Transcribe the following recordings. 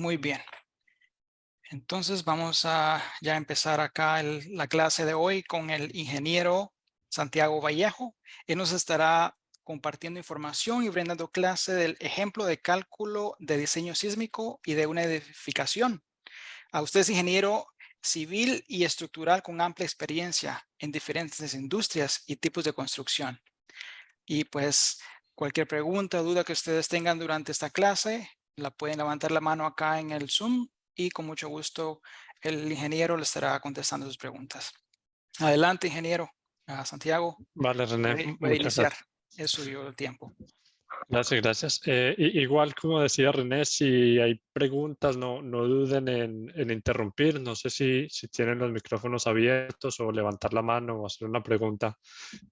Muy bien. Entonces vamos a ya empezar acá la clase de hoy con el ingeniero Santiago Vallejo. Él nos estará compartiendo información y brindando clase del ejemplo de cálculo de diseño sísmico y de una edificación. A usted es ingeniero civil y estructural con amplia experiencia en diferentes industrias y tipos de construcción. Y pues cualquier pregunta o duda que ustedes tengan durante esta clase, la pueden levantar la mano acá en el Zoom y con mucho gusto el ingeniero le estará contestando sus preguntas. Adelante, ingeniero. Santiago, Vale, René, puede muchas iniciar. gracias. Es suyo el tiempo. Gracias. Igual, como decía René, si hay preguntas, no duden en interrumpir. No sé si tienen los micrófonos abiertos o levantar la mano o hacer una pregunta.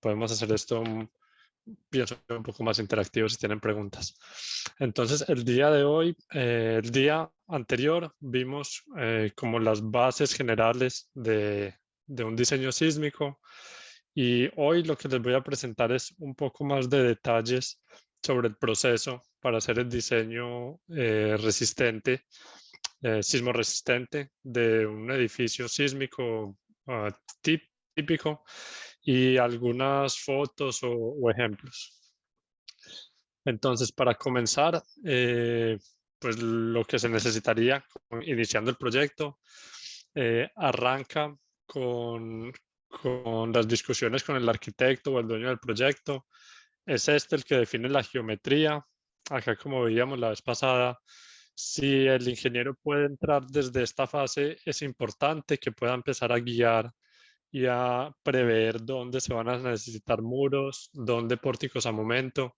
Podemos hacer esto, pienso, un poco más interactivo si tienen preguntas. Entonces, el día de hoy, el día anterior, vimos como las bases generales de un diseño sísmico. Y hoy lo que les voy a presentar es un poco más de detalles sobre el proceso para hacer el diseño resistente, sismo resistente de un edificio sísmico típico y algunas fotos o ejemplos. Entonces, para comenzar, pues lo que se necesitaría iniciando el proyecto, arranca con, con las discusiones con el arquitecto o el dueño del proyecto. Es este el que define la geometría. Acá, como veíamos la vez pasada, si el ingeniero puede entrar desde esta fase, es importante que pueda empezar a guiar y a prever dónde se van a necesitar muros, dónde pórticos a momento,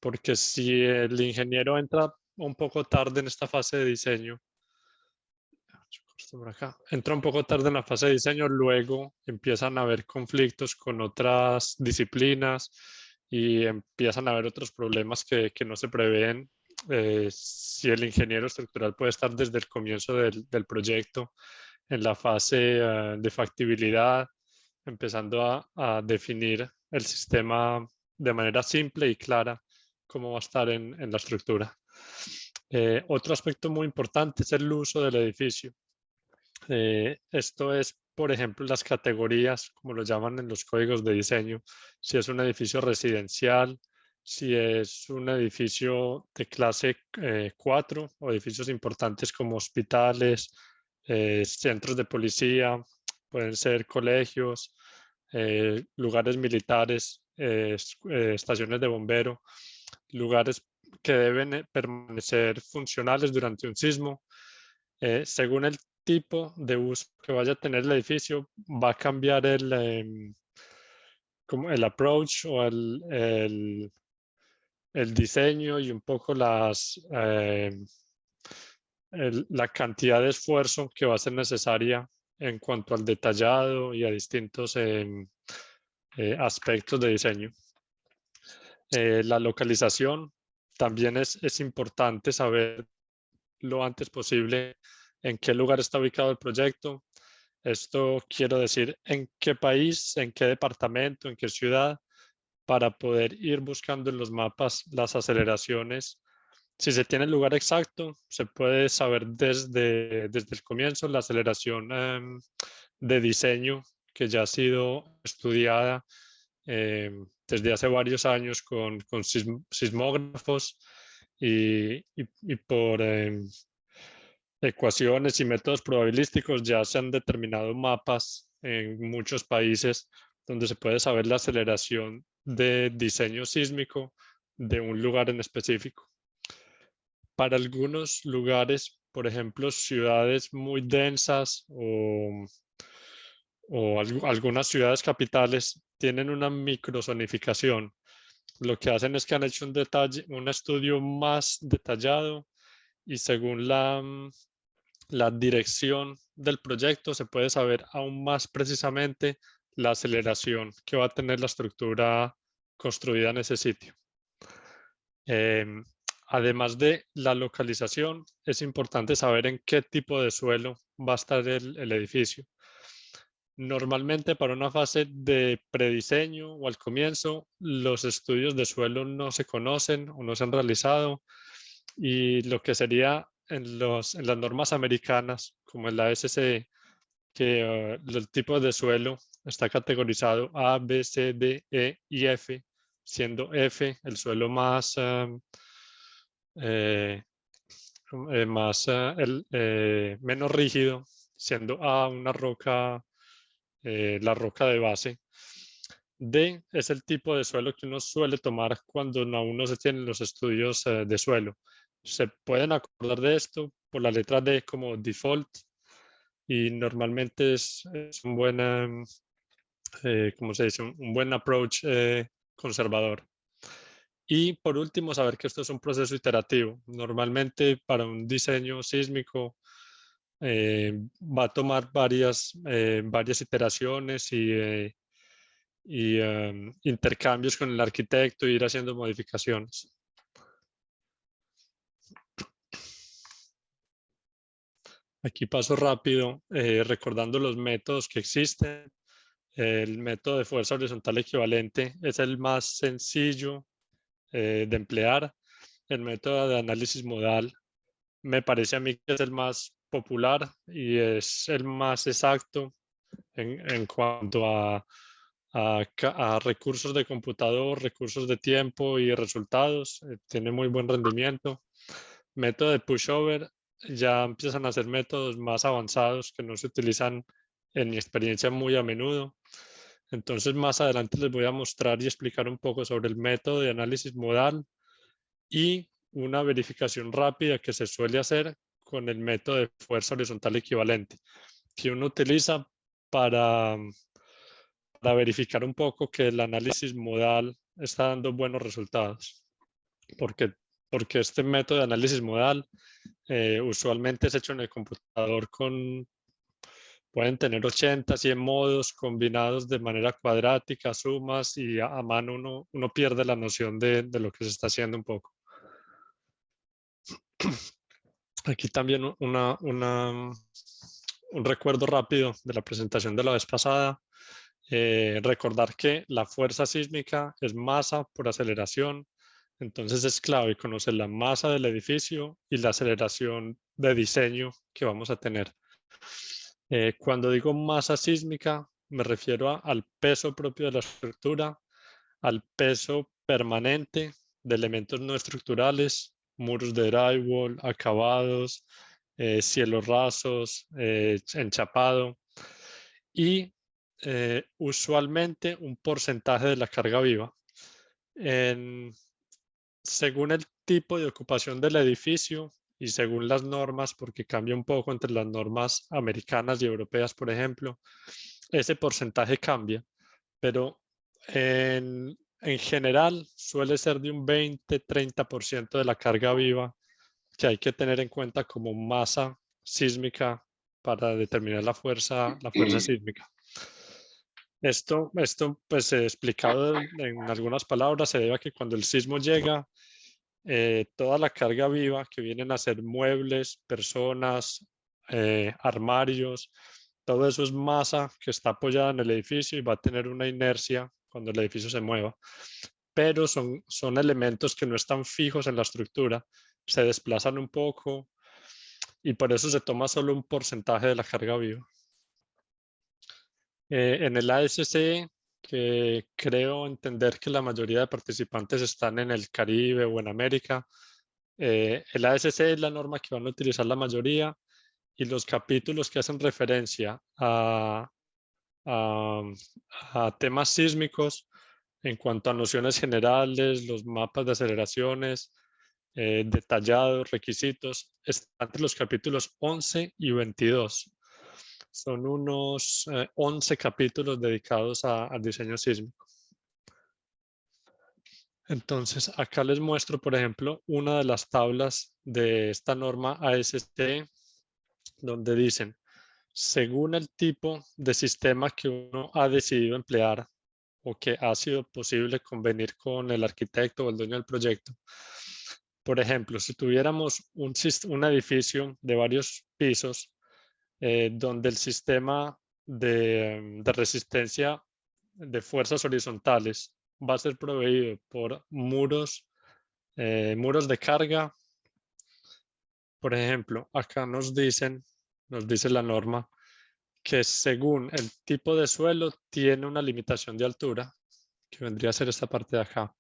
porque si el ingeniero entra un poco tarde en esta fase de diseño, entra un poco tarde en la fase de diseño, luego empiezan a haber conflictos con otras disciplinas y empiezan a haber otros problemas que no se prevén. Si el ingeniero estructural puede estar desde el comienzo del proyecto en la fase de factibilidad, empezando a definir el sistema de manera simple y clara, cómo va a estar en la estructura. Otro aspecto muy importante es el uso del edificio. Esto es, por ejemplo, las categorías, como lo llaman en los códigos de diseño, si es un edificio residencial, si es un edificio de clase 4 o edificios importantes como hospitales, centros de policía, pueden ser colegios, lugares militares, estaciones de bombero, lugares que deben permanecer funcionales durante un sismo. Según el tipo de uso que vaya a tener el edificio, va a cambiar como el approach o el diseño y un poco la cantidad de esfuerzo que va a ser necesaria en cuanto al detallado y a distintos aspectos de diseño. La localización también es importante saber lo antes posible en qué lugar está ubicado el proyecto. Esto quiero decir en qué país, en qué departamento, en qué ciudad, para poder ir buscando en los mapas las aceleraciones. Si se tiene el lugar exacto, se puede saber desde el comienzo la aceleración de diseño que ya ha sido estudiada desde hace varios años con sismógrafos y por ecuaciones y métodos probabilísticos ya se han determinado mapas en muchos países donde se puede saber la aceleración de diseño sísmico de un lugar en específico. Para algunos lugares, por ejemplo, ciudades muy densas o algunas ciudades capitales tienen una microzonificación. Lo que hacen es que han hecho un estudio más detallado y según la dirección del proyecto se puede saber aún más precisamente la aceleración que va a tener la estructura construida en ese sitio. Además de la localización, es importante saber en qué tipo de suelo va a estar el edificio. Normalmente para una fase de prediseño o al comienzo, los estudios de suelo no se conocen o no se han realizado y lo que sería en las normas americanas, como en la SCE, que los tipos de suelo está categorizado A, B, C, D, E y F, siendo F el suelo más, eh, menos rígido, siendo A una roca, la roca de base. D es el tipo de suelo que uno suele tomar cuando aún no se tienen los estudios de suelo. Se pueden acordar de esto por la letra D como default y normalmente es un buen, ¿cómo se dice? Un buen approach conservador. Y por último, saber que esto es un proceso iterativo. Normalmente para un diseño sísmico va a tomar varias iteraciones y intercambios con el arquitecto e ir haciendo modificaciones. Aquí paso rápido, recordando los métodos que existen. El método de fuerza horizontal equivalente es el más sencillo de emplear. El método de análisis modal me parece a mí que es el más popular y es el más exacto en cuanto a recursos de computador, recursos de tiempo y resultados. Tiene muy buen rendimiento. Método de pushover, ya empiezan a ser métodos más avanzados que no se utilizan en mi experiencia muy a menudo. Entonces más adelante les voy a mostrar y explicar un poco sobre el método de análisis modal y una verificación rápida que se suele hacer con el método de fuerza horizontal equivalente, que uno utiliza para, para verificar un poco que el análisis modal está dando buenos resultados. Porque, porque este método de análisis modal usualmente es hecho en el computador pueden tener 80, 100 modos combinados de manera cuadrática, sumas, y a mano uno pierde la noción de lo que se está haciendo un poco. Aquí también un recuerdo rápido de la presentación de la vez pasada. Recordar que la fuerza sísmica es masa por aceleración. Entonces es clave conocer la masa del edificio y la aceleración de diseño que vamos a tener. Cuando digo masa sísmica, me refiero al peso propio de la estructura, al peso permanente de elementos no estructurales, muros de drywall, acabados, cielos rasos, enchapado y usualmente un porcentaje de la carga viva. Según el tipo de ocupación del edificio y según las normas, porque cambia un poco entre las normas americanas y europeas, por ejemplo, ese porcentaje cambia, pero en general suele ser de un 20-30% de la carga viva que hay que tener en cuenta como masa sísmica para determinar la fuerza sísmica. Esto pues explicado en algunas palabras, se debe a que cuando el sismo llega, toda la carga viva que vienen a ser muebles, personas, armarios, todo eso es masa que está apoyada en el edificio y va a tener una inercia cuando el edificio se mueva. Pero son elementos que no están fijos en la estructura, se desplazan un poco y por eso se toma solo un porcentaje de la carga viva. En el ASC, que creo entender que la mayoría de participantes están en el Caribe o en América, el ASC es la norma que van a utilizar la mayoría y los capítulos que hacen referencia a, a temas sísmicos en cuanto a nociones generales, los mapas de aceleraciones, detallados, requisitos, están entre los capítulos 11 y 22. Son unos 11 capítulos dedicados al diseño sísmico. Entonces, acá les muestro, por ejemplo, una de las tablas de esta norma AST, donde dicen, según el tipo de sistema que uno ha decidido emplear o que ha sido posible convenir con el arquitecto o el dueño del proyecto. Por ejemplo, si tuviéramos un edificio de varios pisos, donde el sistema de resistencia de fuerzas horizontales va a ser proveído por muros de carga Por ejemplo, acá nos dice la norma que según el tipo de suelo tiene una limitación de altura, que vendría a ser esta parte de acá.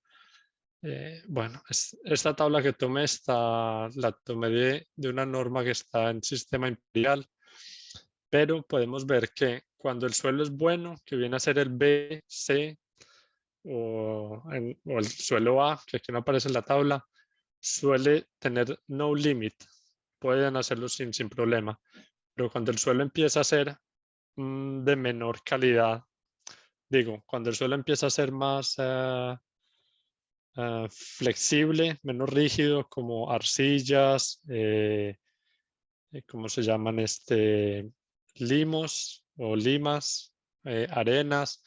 Bueno, esta tabla que tomé la tomé de una norma que está en sistema imperial, pero podemos ver que cuando el suelo es bueno, que viene a ser el B, C o el suelo A, que aquí no aparece en la tabla, suele tener no limit, pueden hacerlo sin problema, pero cuando el suelo empieza a ser de menor calidad, digo, cuando el suelo empieza a ser más flexible, menos rígido, como arcillas, ¿cómo se llaman? Limos o limas, arenas,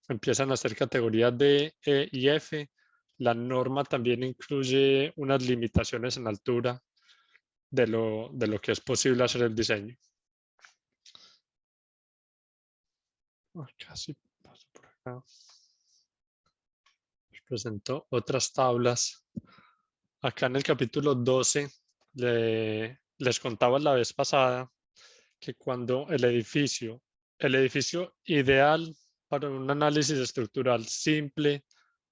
empiezan a ser categorías D, E y F. La norma también incluye unas limitaciones en altura de lo que es posible hacer el diseño. Casi paso por acá. Les presento otras tablas. Acá en el capítulo 12 les contaba la vez pasada que cuando el edificio ideal para un análisis estructural simple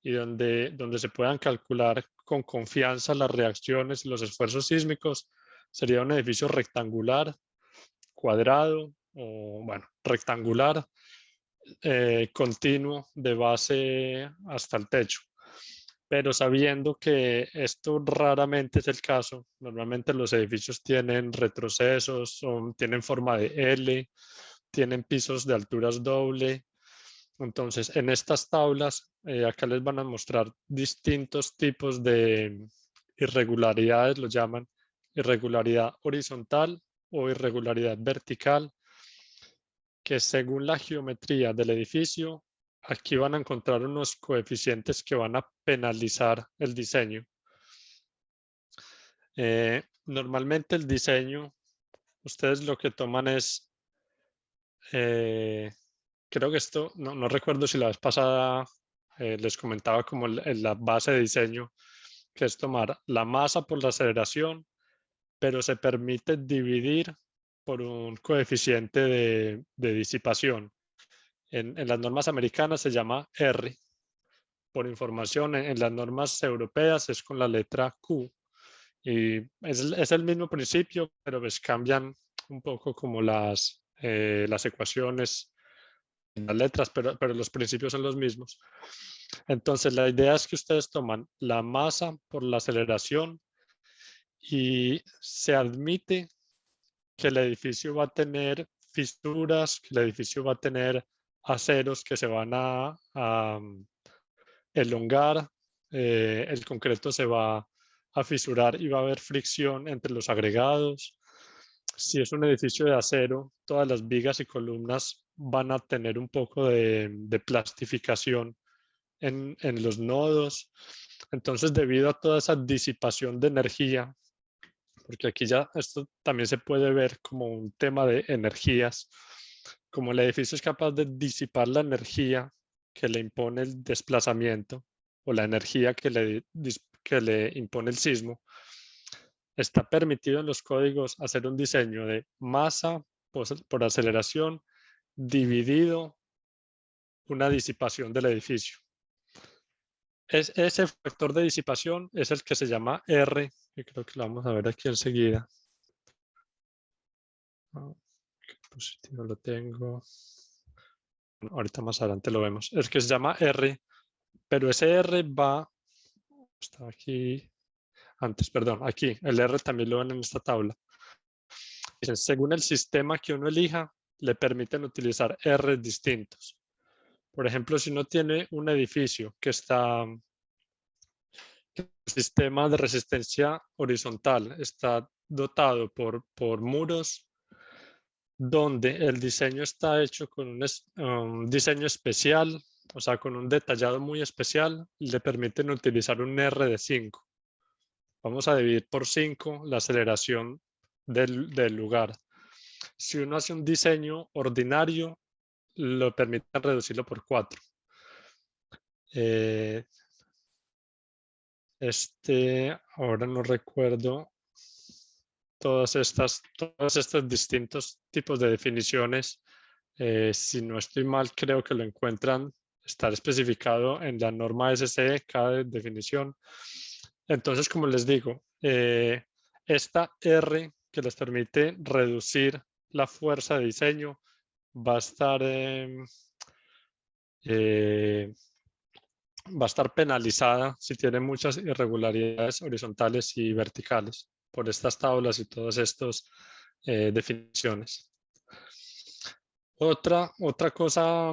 y donde se puedan calcular con confianza las reacciones y los esfuerzos sísmicos, sería un edificio rectangular, cuadrado o, bueno, rectangular, continuo de base hasta el techo. Pero sabiendo que esto raramente es el caso, normalmente los edificios tienen retrocesos, tienen forma de L, tienen pisos de alturas doble. Entonces, en estas tablas, acá les van a mostrar distintos tipos de irregularidades, lo llaman irregularidad horizontal o irregularidad vertical, que según la geometría del edificio, aquí van a encontrar unos coeficientes que van a penalizar el diseño. Normalmente el diseño, ustedes lo que toman es, creo que esto, no recuerdo si la vez pasada les comentaba como la base de diseño, que es tomar la masa por la aceleración, pero se permite dividir por un coeficiente de disipación. En las normas americanas se llama R. Por información, en las normas europeas es con la letra Q. Y es el mismo principio, pero pues cambian un poco como las ecuaciones, las letras, pero los principios son los mismos. Entonces, la idea es que ustedes toman la masa por la aceleración y se admite que el edificio va a tener fisuras, que el edificio va a tener aceros que se van a elongar, el concreto se va a fisurar y va a haber fricción entre los agregados. Si es un edificio de acero, todas las vigas y columnas van a tener un poco de plastificación en los nodos. Entonces, debido a toda esa disipación de energía, porque aquí ya esto también se puede ver como un tema de energías, como el edificio es capaz de disipar la energía que le impone el desplazamiento o la energía que le impone el sismo, está permitido en los códigos hacer un diseño de masa por aceleración dividido una disipación del edificio. Ese factor de disipación es el que se llama R, que creo que lo vamos a ver aquí enseguida. ¿Qué positivo lo tengo? Bueno, ahorita más adelante lo vemos. El que se llama R, pero ese R va, estaba aquí antes, perdón, aquí, el R también lo ven en esta tabla. Dicen, según el sistema que uno elija, le permiten utilizar R distintos. Por ejemplo, si uno tiene un edificio que está sistema de resistencia horizontal, está dotado por muros donde el diseño está hecho con un diseño especial, o sea, con un detallado muy especial, le permiten utilizar un R de 5. Vamos a dividir por 5 la aceleración del lugar. Si uno hace un diseño ordinario, lo permiten reducirlo por 4. Ahora no recuerdo todos estos distintos tipos de definiciones. Si no estoy mal, creo que lo encuentran, está especificado en la norma SCE, cada definición. Entonces, como les digo, esta R que les permite reducir la fuerza de diseño va a estar, va a estar penalizada si tiene muchas irregularidades horizontales y verticales por estas tablas y todas estas definiciones. Otra cosa,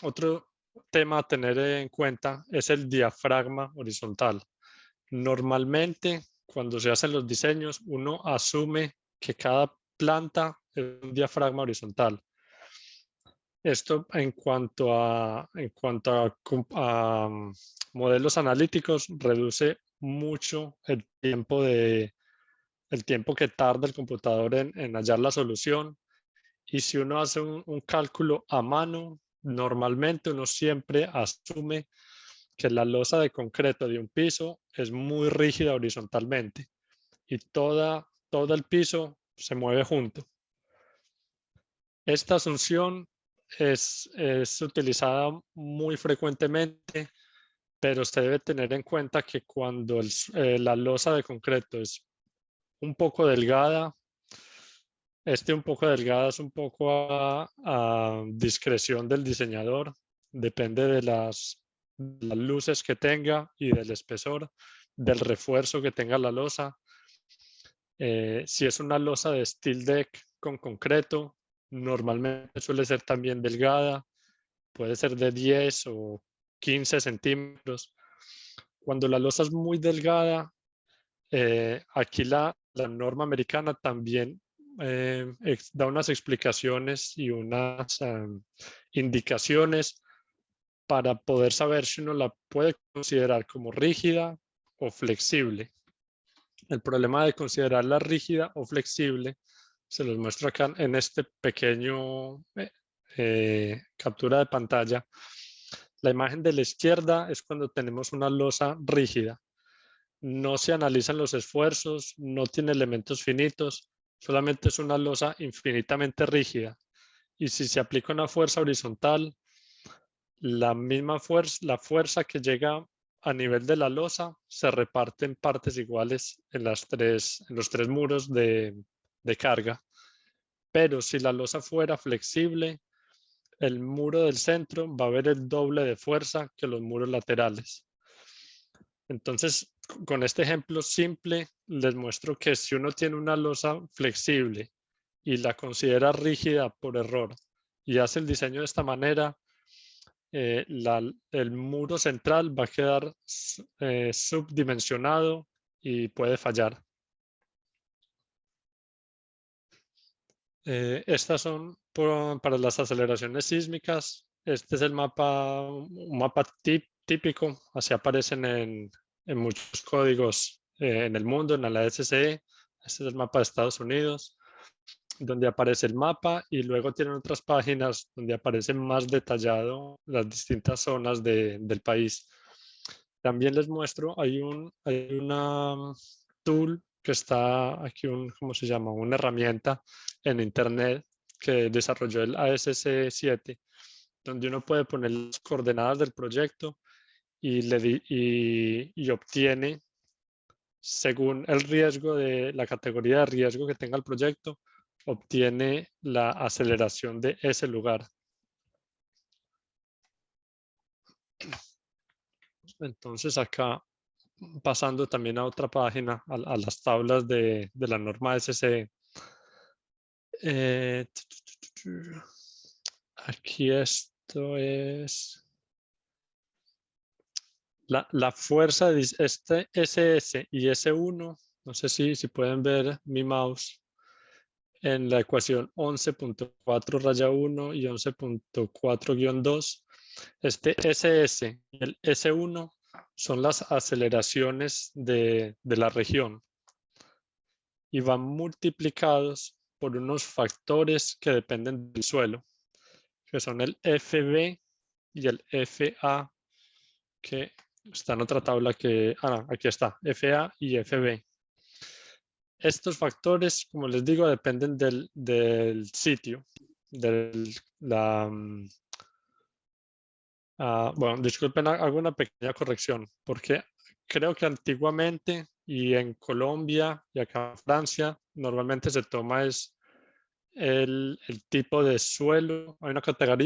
otro tema a tener en cuenta es el diafragma horizontal. Normalmente, cuando se hacen los diseños, uno asume que cada planta es un diafragma horizontal. Esto en cuanto a modelos analíticos reduce mucho el tiempo que tarda el computador en hallar la solución. Y si uno hace un cálculo a mano, normalmente uno siempre asume que la losa de concreto de un piso es muy rígida horizontalmente y todo el piso se mueve junto. Esta asunción es utilizada muy frecuentemente, pero usted debe tener en cuenta que cuando la losa de concreto es un poco delgada, un poco delgada es un poco a discreción del diseñador, depende de las luces que tenga y del espesor, del refuerzo que tenga la losa. Si es una losa de steel deck con concreto, normalmente suele ser también delgada, puede ser de 10 o 15 centímetros. Cuando la losa es muy delgada, aquí la norma americana también da unas explicaciones y unas indicaciones para poder saber si uno la puede considerar como rígida o flexible. El problema de considerarla rígida o flexible se los muestro acá en este pequeño captura de pantalla. La imagen de la izquierda es cuando tenemos una losa rígida. No se analizan los esfuerzos, no tiene elementos finitos, solamente es una losa infinitamente rígida. Y si se aplica una fuerza horizontal, la misma fuerza, la fuerza que llega a nivel de la losa se reparte en partes iguales en los tres muros de carga. Pero si la losa fuera flexible, el muro del centro va a haber el doble de fuerza que los muros laterales. Entonces, con este ejemplo simple, les muestro que si uno tiene una losa flexible y la considera rígida por error y hace el diseño de esta manera, el muro central va a quedar subdimensionado y puede fallar. Estas son para las aceleraciones sísmicas. Este es un mapa típico, así aparecen en muchos códigos en el mundo, en la SCE. Este es el mapa de Estados Unidos, donde aparece el mapa y luego tienen otras páginas donde aparece más detallado las distintas zonas del país. También les muestro, hay una tool que está aquí, ¿cómo se llama? Una herramienta en internet que desarrolló el ASC7, donde uno puede poner las coordenadas del proyecto y obtiene, según el riesgo de la categoría de riesgo que tenga el proyecto, obtiene la aceleración de ese lugar. Entonces acá, pasando también a otra página, a las tablas de la norma SCE. Aquí esto es la fuerza de este SS y S1. No sé si pueden ver mi mouse en la ecuación 11.4-1 y 11.4-2. Este SS y el S1 son las aceleraciones de la región y van multiplicados por unos factores que dependen del suelo, que son el FB y el FA, que está en otra tabla que, aquí está, FA y FB. estos factores, como les digo, dependen del sitio, bueno, disculpen, hago una pequeña corrección, porque creo que antiguamente y en Colombia y acá en Francia, normalmente se toma es el tipo de suelo, hay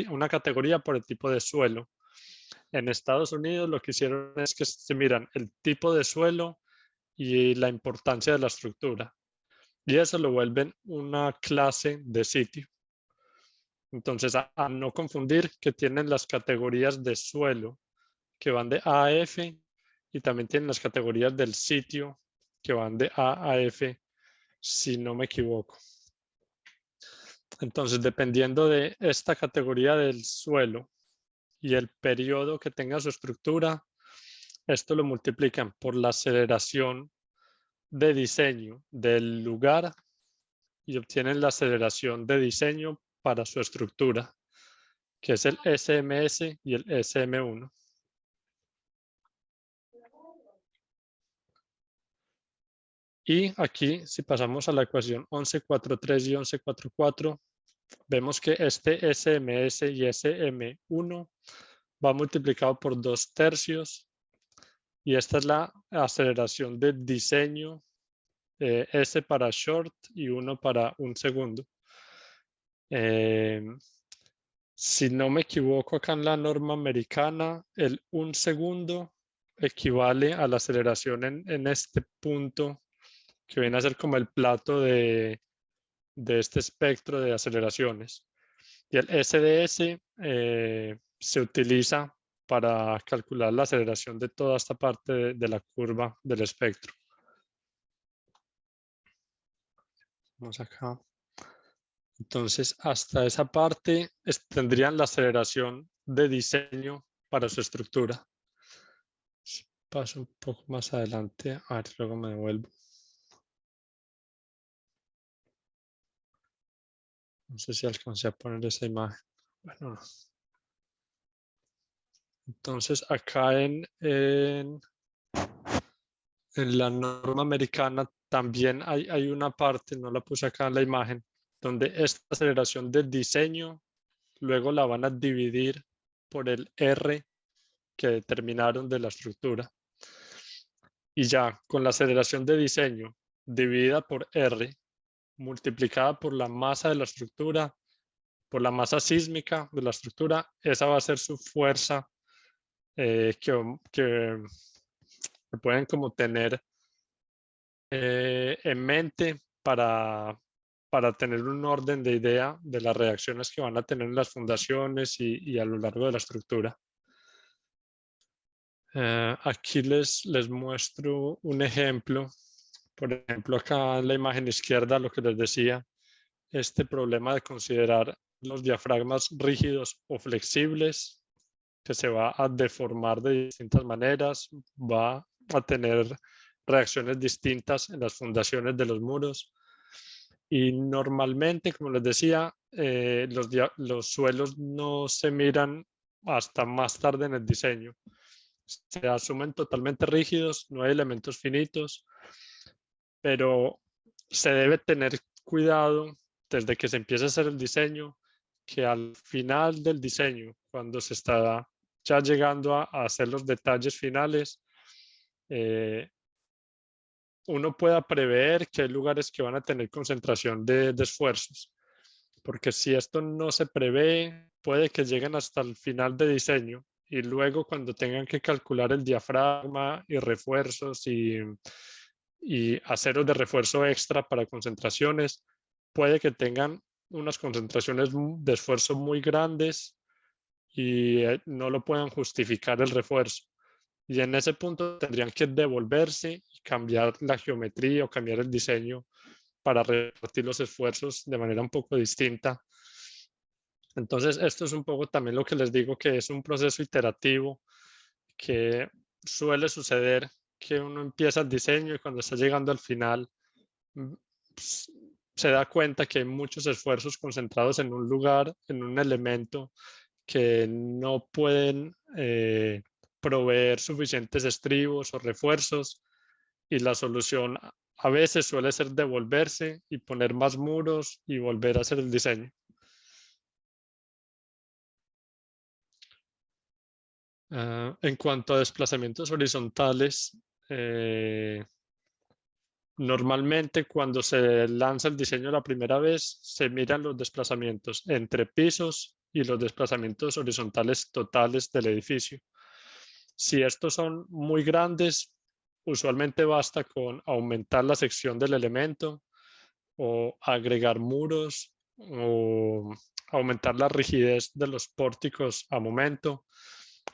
una categoría por el tipo de suelo. En Estados Unidos lo que hicieron es que se miran el tipo de suelo y la importancia de la estructura. Y eso lo vuelven una clase de sitio. Entonces, a no confundir que tienen las categorías de suelo que van de A a F y también tienen las categorías del sitio que van de A a F, si no me equivoco. Entonces, dependiendo de esta categoría del suelo y el periodo que tenga su estructura, esto lo multiplican por la aceleración de diseño del lugar y obtienen la aceleración de diseño para su estructura, que es el SMS y el SM1. Y aquí, si pasamos a la ecuación 11.4.3 y 11.4.4, vemos que este SMS y SM1 va multiplicado por 2/3 y esta es la aceleración de diseño, S para short y 1 para 1 segundo. Si no me equivoco, acá en la norma americana, el 1 segundo equivale a la aceleración en este punto, que viene a ser como el plato de este espectro de aceleraciones. Y el SDS se utiliza para calcular la aceleración de toda esta parte de la curva del espectro. Vamos acá. Entonces, hasta esa parte tendrían la aceleración de diseño para su estructura. Si paso un poco más adelante, a ver, luego me devuelvo. No sé si alcancé a poner esa imagen. Bueno, no. Entonces, acá en la norma americana también hay una parte, no la puse acá en la imagen, donde esta aceleración del diseño luego la van a dividir por el R que determinaron de la estructura. Y ya con la aceleración de diseño dividida por R multiplicada por la masa de la estructura, por la masa sísmica de la estructura, esa va a ser su fuerza que pueden como tener en mente para tener un orden de idea de las reacciones que van a tener en las fundaciones y a lo largo de la estructura. Aquí les muestro un ejemplo. Por ejemplo, acá en la imagen izquierda, lo que les decía, este problema de considerar los diafragmas rígidos o flexibles, que se va a deformar de distintas maneras, va a tener reacciones distintas en las fundaciones de los muros. Y normalmente, como les decía, los suelos no se miran hasta más tarde en el diseño. Se asumen totalmente rígidos, no hay elementos finitos, pero se debe tener cuidado desde que se empieza a hacer el diseño, que al final del diseño, cuando se está ya llegando a hacer los detalles finales, uno pueda prever que hay lugares que van a tener concentración de esfuerzos, porque si esto no se prevé, puede que lleguen hasta el final de diseño y luego cuando tengan que calcular el diafragma y refuerzos y aceros de refuerzo extra para concentraciones, puede que tengan unas concentraciones de esfuerzo muy grandes y no lo puedan justificar el refuerzo. Y en ese punto tendrían que devolverse y cambiar la geometría o cambiar el diseño para repartir los esfuerzos de manera un poco distinta. Entonces, esto es un poco también lo que les digo, que es un proceso iterativo que suele suceder, que uno empieza el diseño y cuando está llegando al final se da cuenta que hay muchos esfuerzos concentrados en un lugar, en un elemento que no pueden proveer suficientes estribos o refuerzos y la solución a veces suele ser devolverse y poner más muros y volver a hacer el diseño. En cuanto a desplazamientos horizontales, normalmente cuando se lanza el diseño la primera vez, se miran los desplazamientos entre pisos y los desplazamientos horizontales totales del edificio. Si estos son muy grandes, usualmente basta con aumentar la sección del elemento o agregar muros o aumentar la rigidez de los pórticos a momento,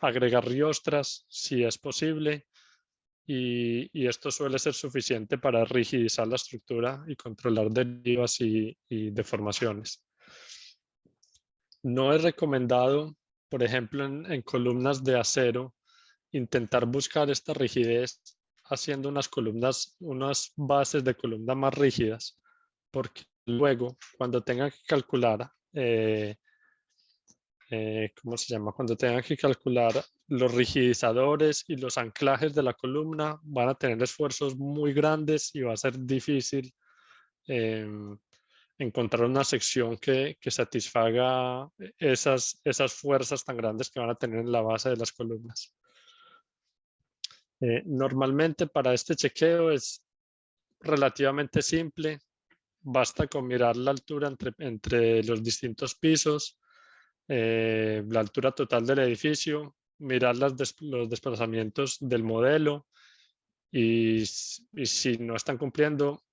agregar riostras si es posible, y esto suele ser suficiente para rigidizar la estructura y controlar derivas y deformaciones. No es recomendado, por ejemplo, en columnas de acero, intentar buscar esta rigidez haciendo unas columnas, unas bases de columna más rígidas, porque luego cuando tengan que calcular, ¿cómo se llama? Cuando tengan que calcular los rigidizadores y los anclajes de la columna, van a tener esfuerzos muy grandes y va a ser difícil encontrar una sección que satisfaga esas fuerzas tan grandes que van a tener en la base de las columnas. Normalmente para este chequeo es relativamente simple. Basta con mirar la altura entre los distintos pisos, la altura total del edificio, mirar los desplazamientos del modelo y si no están cumpliendo,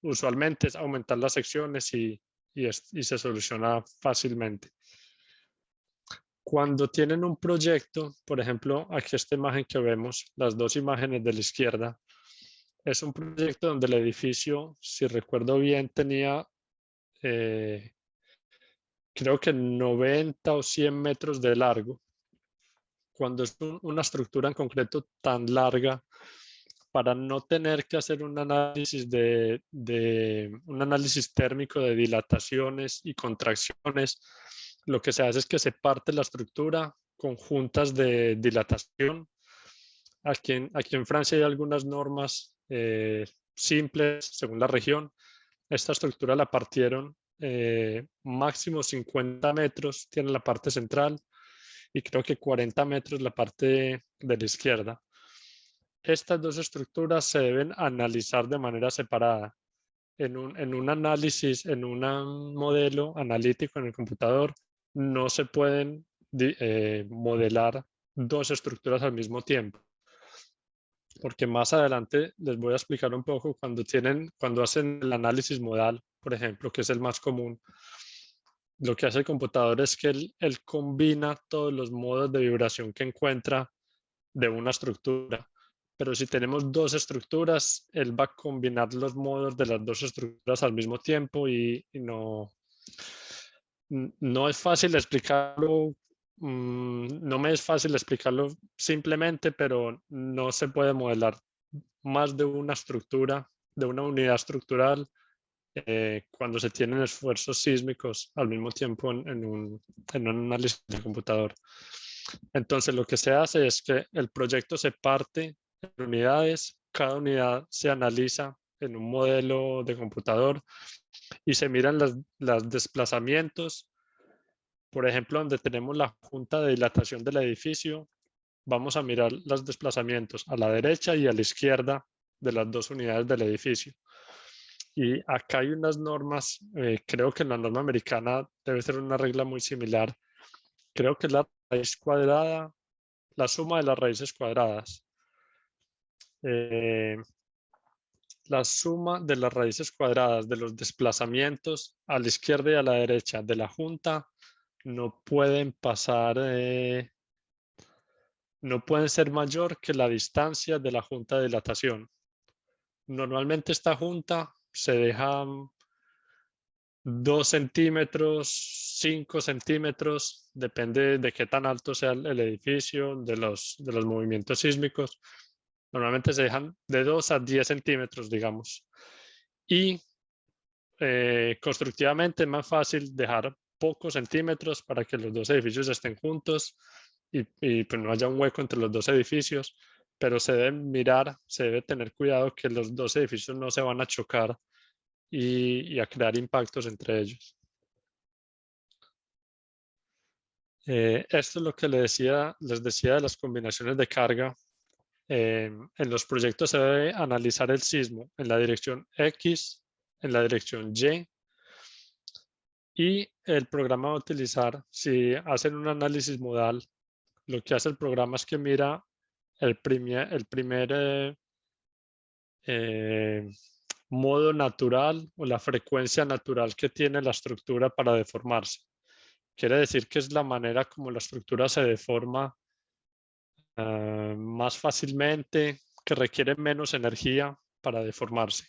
usualmente es aumentar las secciones y se soluciona fácilmente. Cuando tienen un proyecto, por ejemplo, aquí esta imagen que vemos, las dos imágenes de la izquierda, es un proyecto donde el edificio, si recuerdo bien, tenía creo que 90 o 100 metros de largo. Cuando es una estructura en concreto tan larga, para no tener que hacer un análisis un análisis térmico de dilataciones y contracciones, lo que se hace es que se parte la estructura con juntas de dilatación. Aquí en Francia hay algunas normas simples según la región. Esta estructura la partieron máximo 50 metros, tiene la parte central, y creo que 40 metros la parte de la izquierda. Estas dos estructuras se deben analizar de manera separada. En un análisis, en un modelo analítico en el computador, no se pueden modelar dos estructuras al mismo tiempo. Porque más adelante les voy a explicar un poco cuando hacen el análisis modal, por ejemplo, que es el más común. Lo que hace el computador es que él combina todos los modos de vibración que encuentra de una estructura. Pero si tenemos dos estructuras, él va a combinar los modos de las dos estructuras al mismo tiempo y no es fácil explicarlo. No me es fácil explicarlo simplemente, pero no se puede modelar más de una estructura, de una unidad estructural, cuando se tienen esfuerzos sísmicos al mismo tiempo en un análisis de computador. Entonces lo que se hace es que el proyecto se parte en unidades, cada unidad se analiza en un modelo de computador y se miran los desplazamientos. Por ejemplo, donde tenemos la junta de dilatación del edificio, vamos a mirar los desplazamientos a la derecha y a la izquierda de las dos unidades del edificio. Y acá hay unas normas, creo que en la norma americana debe ser una regla muy similar. Creo que es la raíz cuadrada, la suma de las raíces cuadradas. La suma de las raíces cuadradas de los desplazamientos a la izquierda y a la derecha de la junta no pueden pasar, no pueden ser mayor que la distancia de la junta de dilatación. Normalmente esta junta se deja 2 centímetros, 5 centímetros, depende de qué tan alto sea el edificio, de los movimientos sísmicos. Normalmente se dejan de 2 a 10 centímetros, digamos. Y constructivamente es más fácil dejar pocos centímetros para que los dos edificios estén juntos y pues no haya un hueco entre los dos edificios. pero se debe mirar, se debe tener cuidado que los dos edificios no se van a chocar y a crear impactos entre ellos. Esto es lo que les decía de las combinaciones de carga. En los proyectos se debe analizar el sismo en la dirección X, en la dirección Y, y el programa va a utilizar, si hacen un análisis modal, lo que hace el programa es que mira el primer modo natural o la frecuencia natural que tiene la estructura para deformarse. Quiere decir que es la manera como la estructura se deforma más fácilmente, que requiere menos energía para deformarse.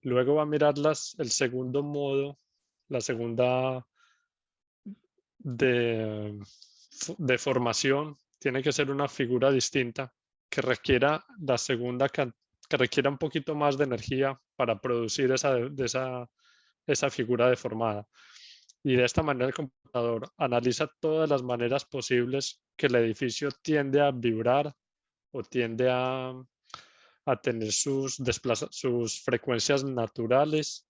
Luego va a mirar el segundo modo, la segunda de formación. Tiene que ser una figura distinta que requiera que requiera un poquito más de energía para producir esa figura deformada. Y de esta manera el computador analiza todas las maneras posibles que el edificio tiende a vibrar o tiende a tener sus frecuencias naturales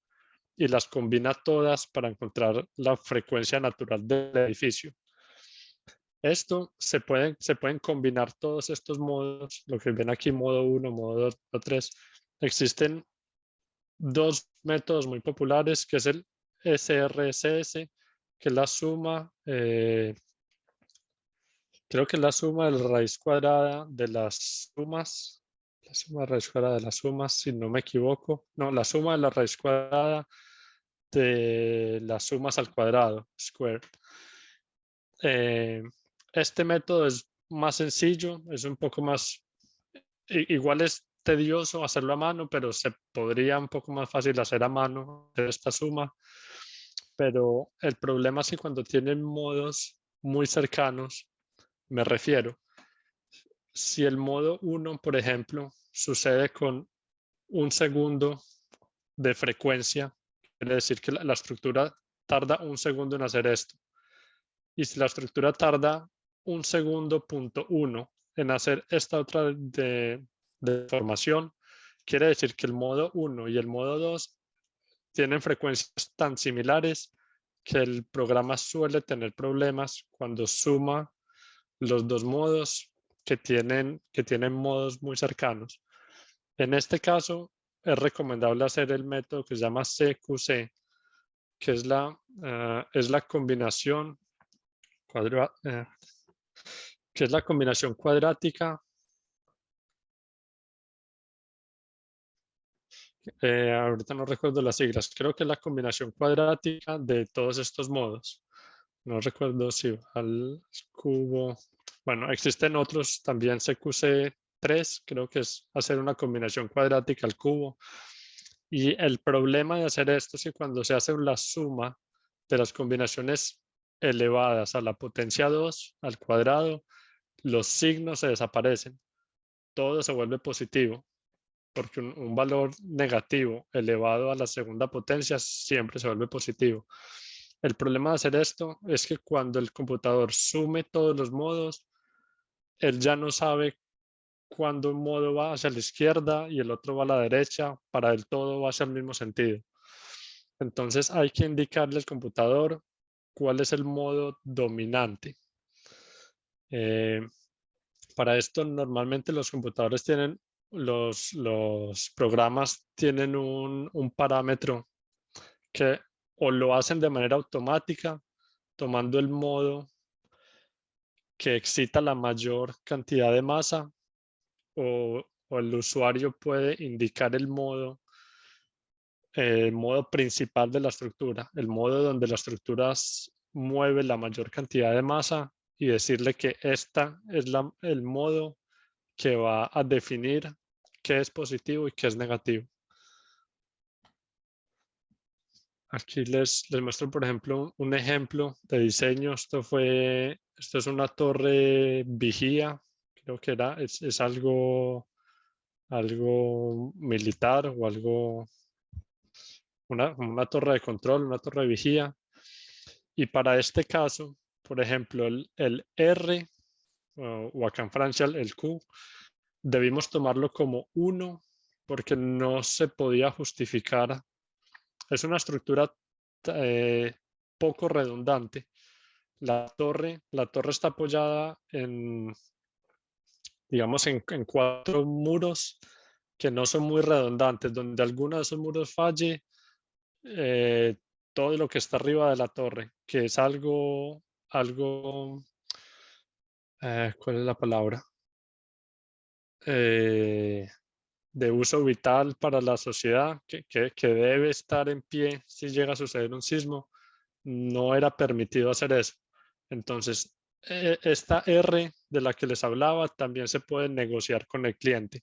y las combina todas para encontrar la frecuencia natural del edificio. Esto se pueden combinar todos estos modos, lo que ven aquí, modo 1, modo 2, modo 3. Existen dos métodos muy populares, que es el SRSS, que es la suma, creo que es la suma de la raíz cuadrada de las sumas, la suma de la raíz cuadrada de las sumas, si no me equivoco. No, la suma de la raíz cuadrada de las sumas al cuadrado, square. Este método es más sencillo, es un poco más, igual es tedioso hacerlo a mano, pero se podría un poco más fácil hacer a mano esta suma. Pero el problema es que cuando tienen modos muy cercanos, me refiero, si el modo 1, por ejemplo, sucede con 1 segundo de frecuencia, quiere decir que la estructura tarda 1 segundo en hacer esto. Y si la estructura tarda 1 segundo.1 en hacer esta otra de formación, quiere decir que el modo 1 y el modo 2 tienen frecuencias tan similares que el programa suele tener problemas cuando suma los dos modos que tienen modos muy cercanos. En este caso, es recomendable hacer el método que se llama CQC, que es la combinación que es la combinación cuadrática. Ahorita no recuerdo las siglas, creo que es la combinación cuadrática de todos estos modos. No recuerdo si al cubo. Bueno, existen otros también, CQC3, creo que es hacer una combinación cuadrática al cubo. Y el problema de hacer esto es que cuando se hace la suma de las combinaciones elevadas a la potencia 2 al cuadrado, los signos se desaparecen. Todo se vuelve positivo, porque un valor negativo elevado a la segunda potencia siempre se vuelve positivo. El problema de hacer esto es que cuando el computador sume todos los modos, él ya no sabe cuándo un modo va hacia la izquierda y el otro va a la derecha. Para él todo va hacia el mismo sentido. Entonces hay que indicarle al computador cuál es el modo dominante. Para esto normalmente los computadores tienen, los programas tienen un parámetro que o lo hacen de manera automática, tomando el modo que excita la mayor cantidad de masa, o el usuario puede indicar el modo principal de la estructura, el modo donde la estructura mueve la mayor cantidad de masa, y decirle que esta es el modo que va a definir qué es positivo y qué es negativo. Aquí les muestro, por ejemplo, un ejemplo de diseño. Esto es una torre vigía, creo que es algo militar o algo, una torre de control, una torre de vigía. Y para este caso, por ejemplo, el R, o acá en Francia el Q, debimos tomarlo como 1 porque no se podía justificar. Es una estructura poco redundante. La torre está apoyada en, digamos, en 4 muros que no son muy redundantes. Donde alguno de esos muros falle, eh, todo lo que está arriba de la torre, que es algo, ¿cuál es la palabra? De uso vital para la sociedad, que debe estar en pie si llega a suceder un sismo, no era permitido hacer eso. Entonces, esta R de la que les hablaba también se puede negociar con el cliente,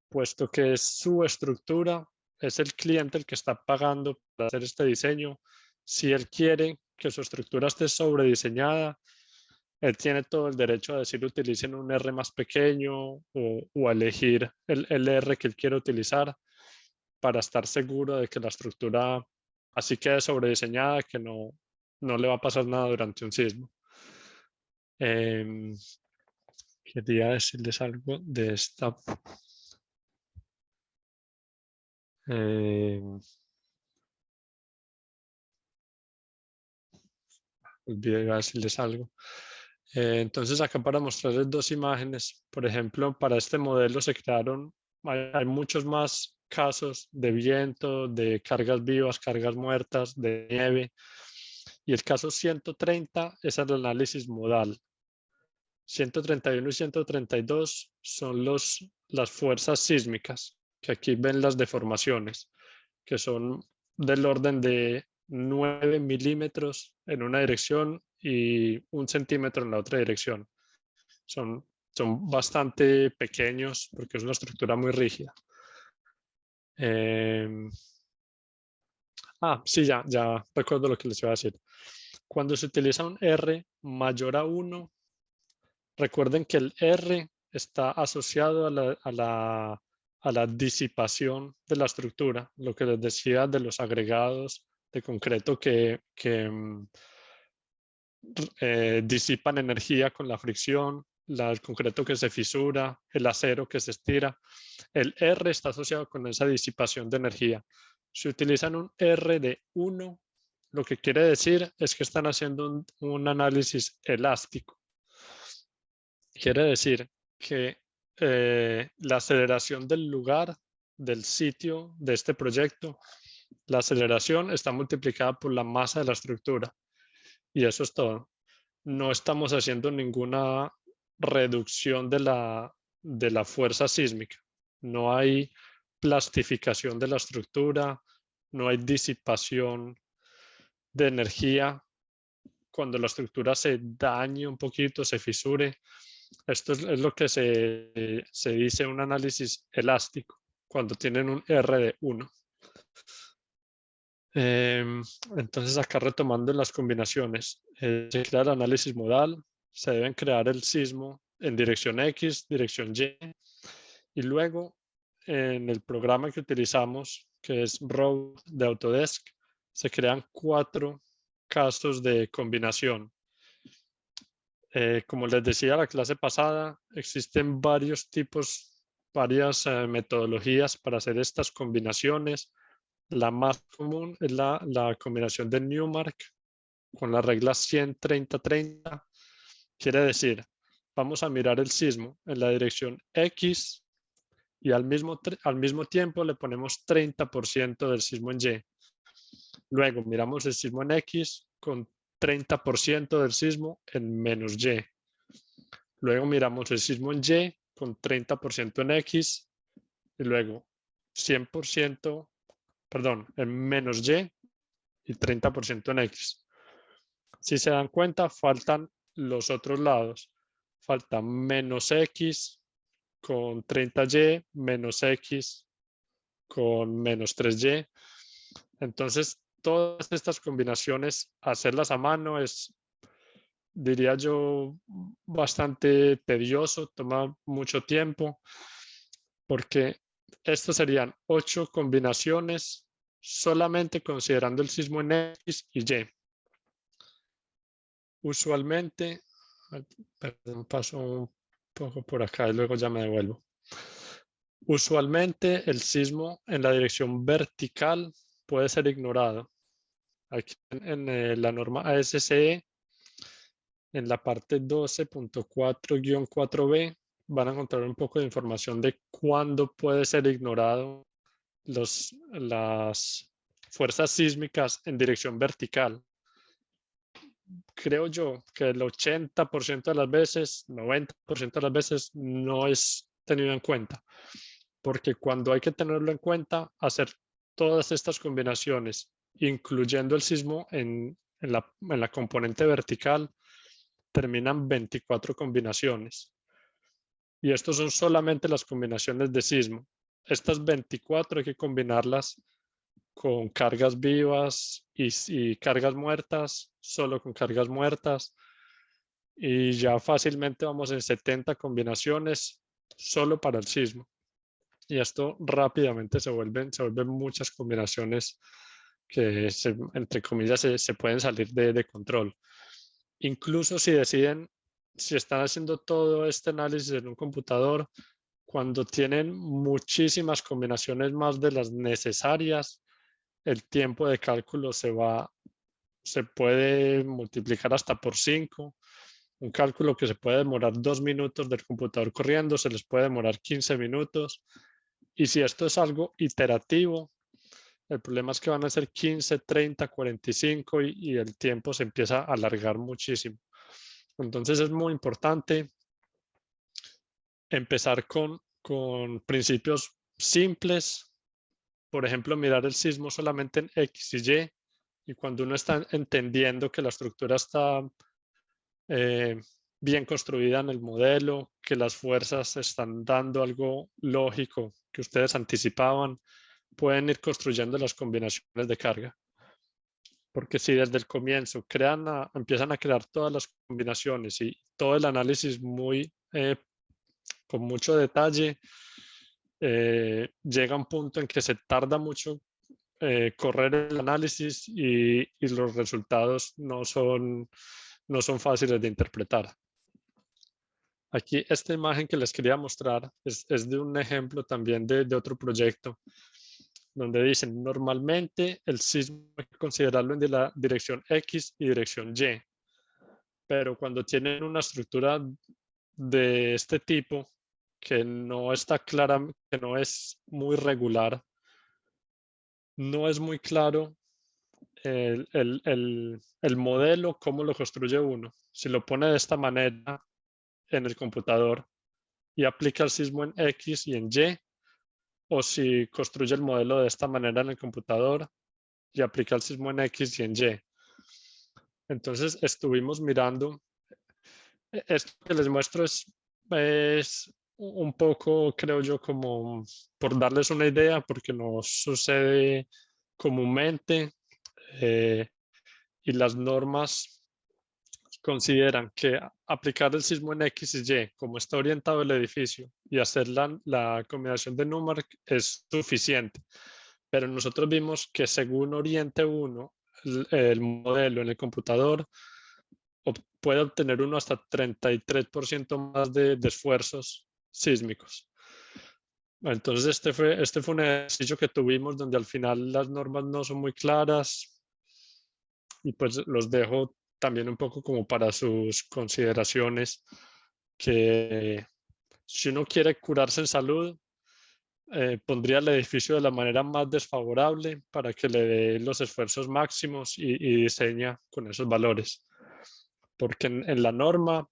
puesto que es su estructura, es el cliente el que está pagando para hacer este diseño. Si él quiere que su estructura esté sobrediseñada, él tiene todo el derecho a decir utilicen un R más pequeño o a elegir el R que él quiere utilizar para estar seguro de que la estructura así quede sobrediseñada, que no le va a pasar nada durante un sismo. Quería decirles algo de esta. Olvidé decirles algo. Entonces acá para mostrarles 2 imágenes, por ejemplo, para este modelo se crearon, hay muchos más casos de viento, de cargas vivas, cargas muertas, de nieve. Y el caso 130 es el análisis modal. 131 y 132 son las fuerzas sísmicas, que aquí ven las deformaciones, que son del orden de 9 milímetros en una dirección y 1 centímetro en la otra dirección. Son bastante pequeños porque es una estructura muy rígida. Sí, ya recuerdo lo que les iba a decir. Cuando se utiliza un R mayor a 1, recuerden que el R está asociado a la disipación de la estructura, lo que les decía de los agregados de concreto que disipan energía con la fricción, el concreto que se fisura, el acero que se estira. El R está asociado con esa disipación de energía. Si utilizan un R de 1, lo que quiere decir es que están haciendo un análisis elástico. Quiere decir que la aceleración del lugar, del sitio de este proyecto, la aceleración está multiplicada por la masa de la estructura. Y eso es todo. No estamos haciendo ninguna reducción de la fuerza sísmica. No hay plastificación de la estructura, no hay disipación de energía cuando la estructura se dañe un poquito, se fisure. Esto es lo que se dice un análisis elástico, cuando tienen un R de 1. Entonces acá retomando las combinaciones, se crea el análisis modal, se deben crear el sismo en dirección X, dirección Y, y luego en el programa que utilizamos, que es Road de Autodesk, se crean 4 casos de combinación. Como les decía la clase pasada, existen varios tipos, varias metodologías para hacer estas combinaciones. La más común es la combinación de Newmark con la regla 100-30-30. Quiere decir, vamos a mirar el sismo en la dirección X y al mismo tiempo le ponemos 30% del sismo en Y. Luego miramos el sismo en X con 30% del sismo en menos Y. Luego miramos el sismo en Y con 30% en X y luego 100%, perdón, en menos Y y 30% en X. Si se dan cuenta, faltan los otros lados. Falta menos X con 30Y, menos X con menos 3Y. Entonces, todas estas combinaciones, hacerlas a mano es, diría yo, bastante tedioso, toma mucho tiempo, porque estas serían 8 combinaciones solamente considerando el sismo en X y Y. Usualmente, perdón, paso poco por acá y luego ya me devuelvo. Usualmente el sismo en la dirección vertical puede ser ignorado. Aquí la norma ASCE, en la parte 12.4-4b, van a encontrar un poco de información de cuándo puede ser ignorado las fuerzas sísmicas en dirección vertical. Creo yo que el 80% de las veces, 90% de las veces no es tenido en cuenta, porque cuando hay que tenerlo en cuenta, hacer todas estas combinaciones, incluyendo el sismo en la componente vertical, terminan 24 combinaciones. Y estos son solamente las combinaciones de sismo. Estas 24 hay que combinarlas con cargas vivas y cargas muertas, solo con cargas muertas. Y ya fácilmente vamos en 70 combinaciones solo para el sismo. Y esto rápidamente se vuelven muchas combinaciones que, entre comillas, se pueden salir de control. Incluso si deciden, si están haciendo todo este análisis en un computador, cuando tienen muchísimas combinaciones más de las necesarias, el tiempo de cálculo se puede multiplicar hasta por 5. Un cálculo que se puede demorar 2 minutos del computador corriendo, se les puede demorar 15 minutos. Y si esto es algo iterativo, el problema es que van a ser 15, 30, 45 y el tiempo se empieza a alargar muchísimo. Entonces es muy importante empezar con principios simples. Por ejemplo, mirar el sismo solamente en X y Y. Y cuando uno está entendiendo que la estructura está eh, bien construida en el modelo, que las fuerzas están dando algo lógico que ustedes anticipaban, pueden ir construyendo las combinaciones de carga. Porque si desde el comienzo empiezan a crear todas las combinaciones y todo el análisis con mucho detalle, llega un punto en que se tarda mucho correr el análisis y los resultados no son fáciles de interpretar. Aquí esta imagen que les quería mostrar es de un ejemplo también de otro proyecto, donde dicen normalmente el sismo hay que considerarlo en la dirección X y dirección Y, pero cuando tienen una estructura de este tipo que no está clara, que no es muy regular, no es muy claro el modelo, cómo lo construye uno. Si lo pone de esta manera en el computador y aplica el sismo en X y en Y, o si construye el modelo de esta manera en el computador y aplica el sismo en X y en Y. Entonces estuvimos mirando, esto que les muestro es un poco, creo yo, como por darles una idea, porque no sucede comúnmente y las normas consideran que aplicar el sismo en X y Y, como está orientado el edificio, y hacer la combinación de Newmark es suficiente. Pero nosotros vimos que según oriente uno el modelo en el computador, puede obtener uno hasta 33% más de esfuerzos sísmicos. Entonces este fue un ejercicio que tuvimos donde al final las normas no son muy claras y pues los dejo también un poco como para sus consideraciones, que si uno quiere curarse en salud, pondría el edificio de la manera más desfavorable para que le dé los esfuerzos máximos y diseña con esos valores. Porque en la norma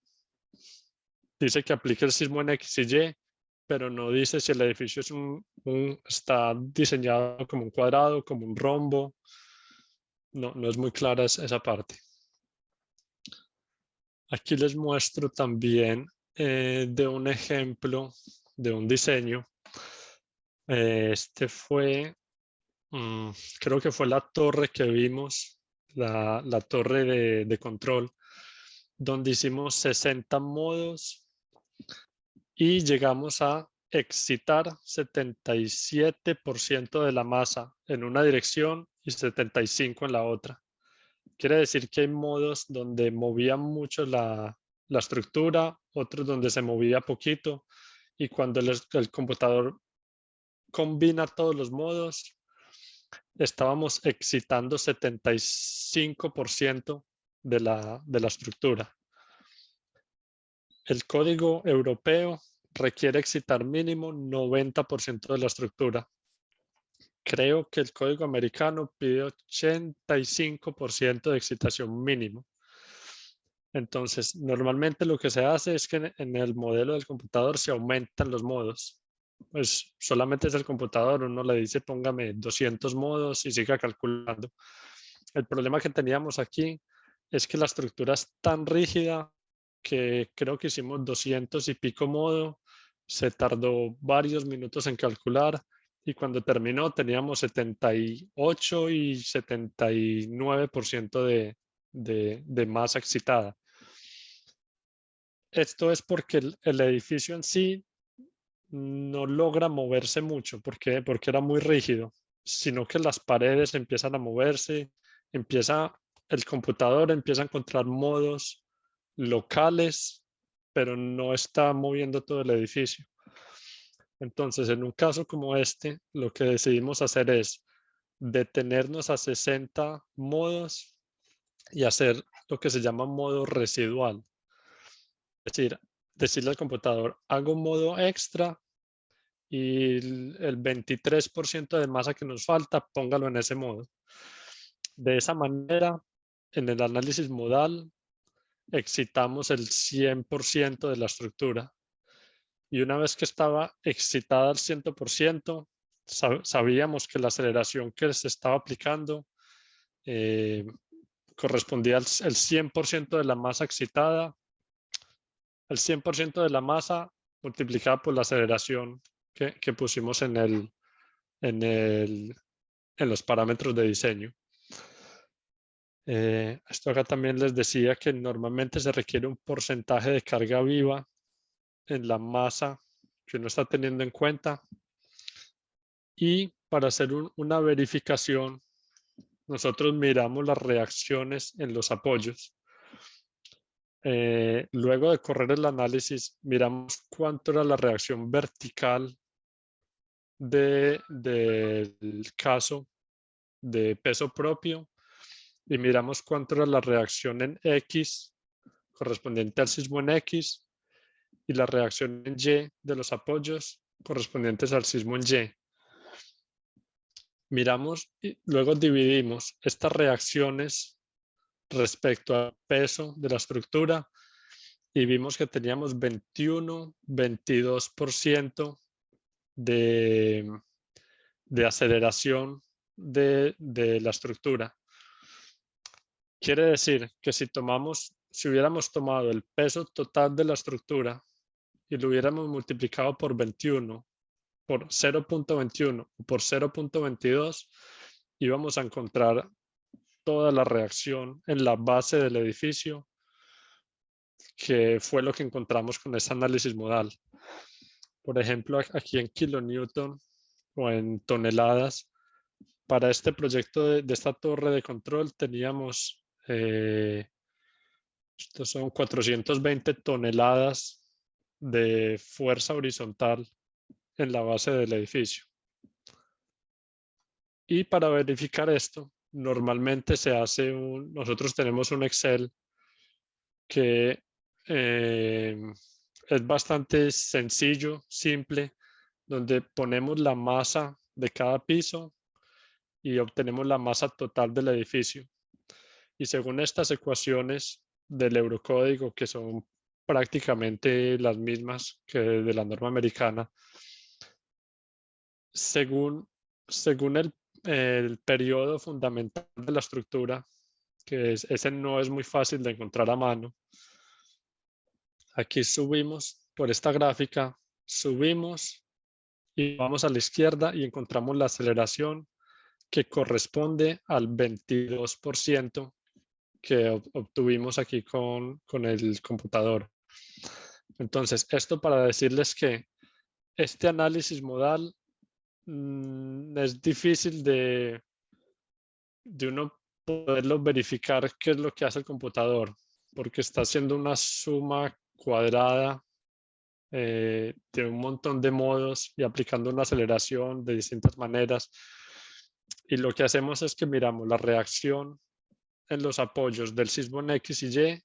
dice que aplique el sismo en X y Y, pero no dice si el edificio está diseñado como un cuadrado, como un rombo. No es muy clara esa parte. Aquí les muestro también de un ejemplo de un diseño. Este fue, creo que fue la torre que vimos, la torre de control, donde hicimos 60 modos y llegamos a excitar 77% de la masa en una dirección y 75% en la otra. Quiere decir que hay modos donde movían mucho la la estructura, otros donde se movía poquito, y cuando el computador combina todos los modos, estábamos excitando 75% de la estructura. El código europeo requiere excitar mínimo 90% de la estructura. Creo que el código americano pide 85% de excitación mínimo. Entonces, normalmente lo que se hace es que en el modelo del computador se aumentan los modos. Pues solamente es el computador, uno le dice póngame 200 modos y siga calculando. El problema que teníamos aquí es que la estructura es tan rígida que creo que hicimos 200 y pico modos, se tardó varios minutos en calcular y cuando terminó teníamos 78 y 79% de masa excitada. Esto es porque el edificio en sí no logra moverse mucho porque era muy rígido, sino que las paredes empiezan a moverse, el computador empieza a encontrar modos locales, pero no está moviendo todo el edificio. Entonces, en un caso como este, lo que decidimos hacer es detenernos a 60 modos y hacer lo que se llama modo residual. Es decir, decirle al computador, hago un modo extra y el 23% de masa que nos falta, póngalo en ese modo. De esa manera, en el análisis modal, excitamos el 100% de la estructura. Y una vez que estaba excitada al 100%, sabíamos que la aceleración que se estaba aplicando correspondía al 100% de la masa excitada, el 100% de la masa multiplicada por la aceleración que pusimos en los parámetros de diseño. Esto acá también les decía que normalmente se requiere un porcentaje de carga viva en la masa que uno está teniendo en cuenta. Y para hacer una verificación, nosotros miramos las reacciones en los apoyos. Luego de correr el análisis, miramos cuánto era la reacción vertical del caso de peso propio y miramos cuánto era la reacción en X correspondiente al sismo en X y la reacción en Y de los apoyos correspondientes al sismo en Y. Miramos y luego dividimos estas reacciones respecto al peso de la estructura y vimos que teníamos 21-22% de aceleración de la estructura. Quiere decir que si hubiéramos tomado el peso total de la estructura y lo hubiéramos multiplicado por 21, por 0.21 o por 0.22, íbamos a encontrar toda la reacción en la base del edificio, que fue lo que encontramos con ese análisis modal. Por ejemplo, aquí en kilonewton o en toneladas, para este proyecto de esta torre de control teníamos, estos son 420 toneladas de fuerza horizontal en la base del edificio. Y para verificar esto, normalmente nosotros tenemos un Excel que es bastante sencillo, simple, donde ponemos la masa de cada piso y obtenemos la masa total del edificio. Y según estas ecuaciones del eurocódigo, que son prácticamente las mismas que de la norma americana, según el periodo fundamental de la estructura, que ese no es muy fácil de encontrar a mano, aquí subimos por esta gráfica, subimos y vamos a la izquierda y encontramos la aceleración que corresponde al 22% que obtuvimos aquí con el computador. Entonces, esto para decirles que este análisis modal es difícil de uno poderlo verificar qué es lo que hace el computador. porque está haciendo una suma cuadrada de un montón de modos y aplicando una aceleración de distintas maneras. Y lo que hacemos es que miramos la reacción en los apoyos del sismo en X y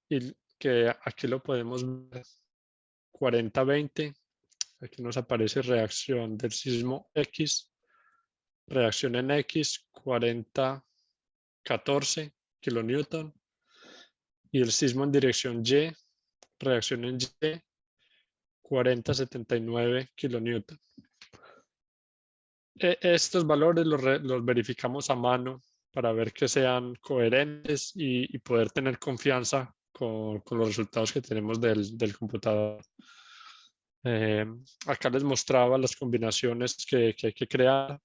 Y, que aquí lo podemos ver 40-20. Aquí nos aparece reacción del sismo X, reacción en X 40-14 kilonewton, y el sismo en dirección Y, reacción en Y 40-79 kilonewton. Estos valores los verificamos a mano para ver que sean coherentes y poder tener confianza con los resultados que tenemos del computador. Acá les mostraba las combinaciones que hay que crear.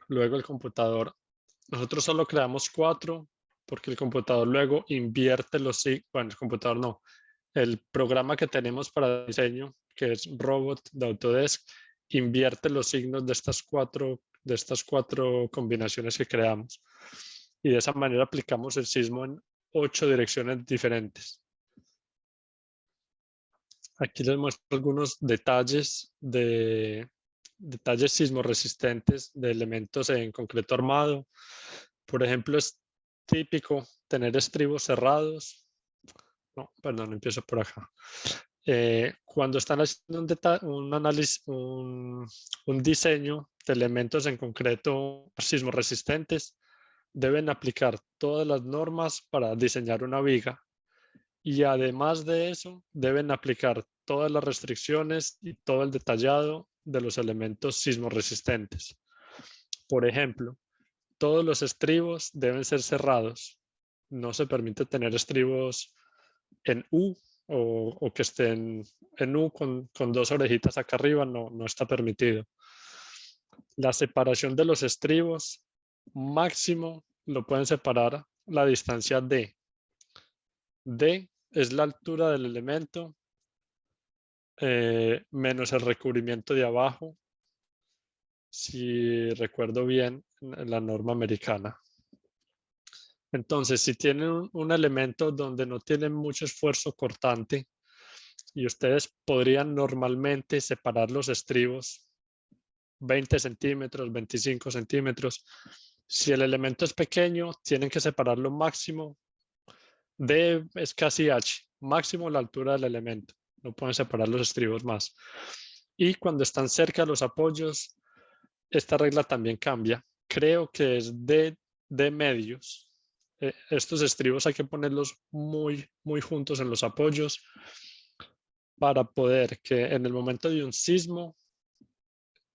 Luego el computador, nosotros solo creamos 4 porque el computador luego invierte bueno, el computador no, el programa que tenemos para diseño, que es Robot de Autodesk, invierte los signos de estas cuatro combinaciones que creamos. Y de esa manera aplicamos el sismo en 8 direcciones diferentes. Aquí les muestro algunos detalles sismo resistentes de elementos en concreto armado. Por ejemplo, es típico tener estribos cerrados. No, perdón, empiezo por acá. Cuando están haciendo un análisis, un diseño de elementos en concreto sismo resistentes, deben aplicar todas las normas para diseñar una viga. Y además de eso, deben aplicar todas las restricciones y todo el detallado de los elementos sismo resistentes. Por ejemplo, todos los estribos deben ser cerrados. No se permite tener estribos en U o que estén en U con 2 orejitas acá arriba, no está permitido. La separación de los estribos máximo lo pueden separar la distancia D. D es la altura del elemento menos el recubrimiento de abajo, si recuerdo bien, en la norma americana. Entonces, si tienen un elemento donde no tienen mucho esfuerzo cortante y ustedes podrían normalmente separar los estribos 20 centímetros, 25 centímetros, si el elemento es pequeño, tienen que separarlo máximo. D es casi H, máximo la altura del elemento. No pueden separar los estribos más. Y cuando están cerca de los apoyos, esta regla también cambia. Creo que es D medios. Estos estribos hay que ponerlos muy, muy juntos en los apoyos para poder que en el momento de un sismo,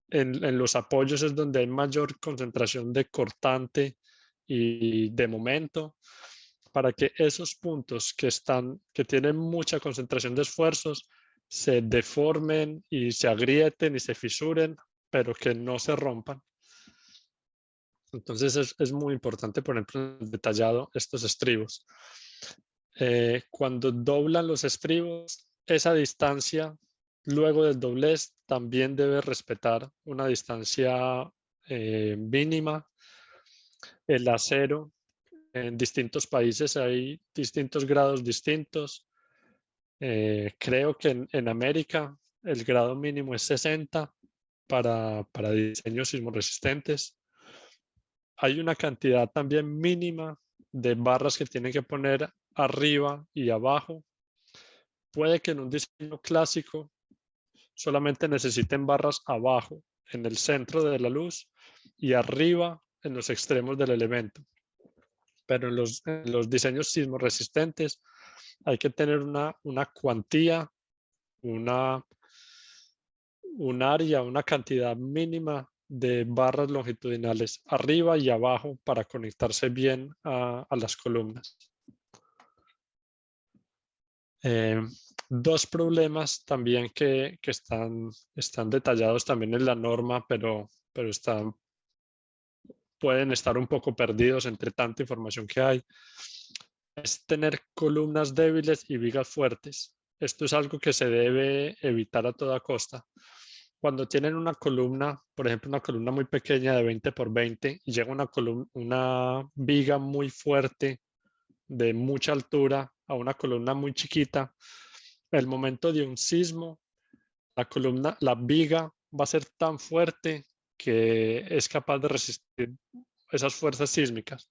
en los apoyos es donde hay mayor concentración de cortante y de momento, para que esos puntos que tienen mucha concentración de esfuerzos se deformen y se agrieten y se fisuren, pero que no se rompan. Entonces es muy importante, por ejemplo, detallado estos estribos. Cuando doblan los estribos, esa distancia luego del doblez también debe respetar una distancia mínima. El acero en distintos países hay distintos grados distintos. Creo que en América el grado mínimo es 60 para diseños sismoresistentes. Hay una cantidad también mínima de barras que tienen que poner arriba y abajo. Puede que en un diseño clásico solamente necesiten barras abajo, en el centro de la luz, y arriba en los extremos del elemento. Pero en los diseños sismoresistentes hay que tener una cuantía, un área, una cantidad mínima de barras longitudinales arriba y abajo para conectarse bien a las columnas. Dos problemas también que están detallados también en la norma, pero pueden estar un poco perdidos entre tanta información que hay, es tener columnas débiles y vigas fuertes. Esto es algo que se debe evitar a toda costa. Cuando tienen una columna, por ejemplo, una columna muy pequeña de 20 por 20 y llega una viga muy fuerte de mucha altura a una columna muy chiquita, el momento de un sismo, la viga va a ser tan fuerte que es capaz de resistir esas fuerzas sísmicas.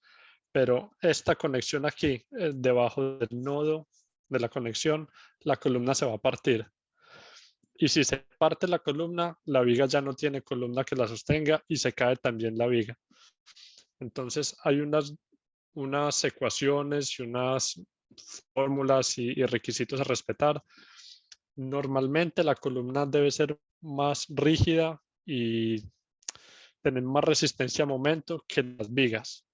Pero esta conexión aquí, debajo del nodo de la conexión, la columna se va a partir. Y si se parte la columna, la viga ya no tiene columna que la sostenga y se cae también la viga. Entonces hay unas ecuaciones y unas fórmulas y requisitos a respetar. Normalmente la columna debe ser más rígida y tener más resistencia a momento que las vigas.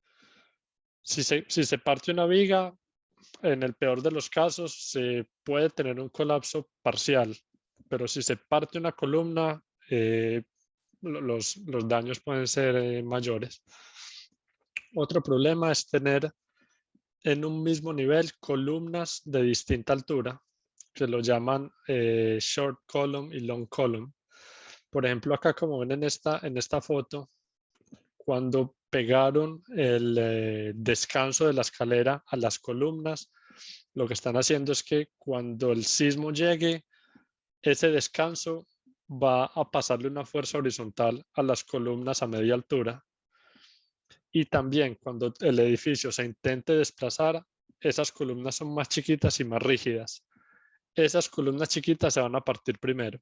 Si se parte una viga, en el peor de los casos, se puede tener un colapso parcial, pero si se parte una columna, los daños pueden ser mayores. Otro problema es tener en un mismo nivel columnas de distinta altura, que lo llaman short column y long column. Por ejemplo, acá como ven en esta foto, cuando pegaron el descanso de la escalera a las columnas, lo que están haciendo es que cuando el sismo llegue, ese descanso va a pasarle una fuerza horizontal a las columnas a media altura. Y también cuando el edificio se intente desplazar, esas columnas son más chiquitas y más rígidas. Esas columnas chiquitas se van a partir primero.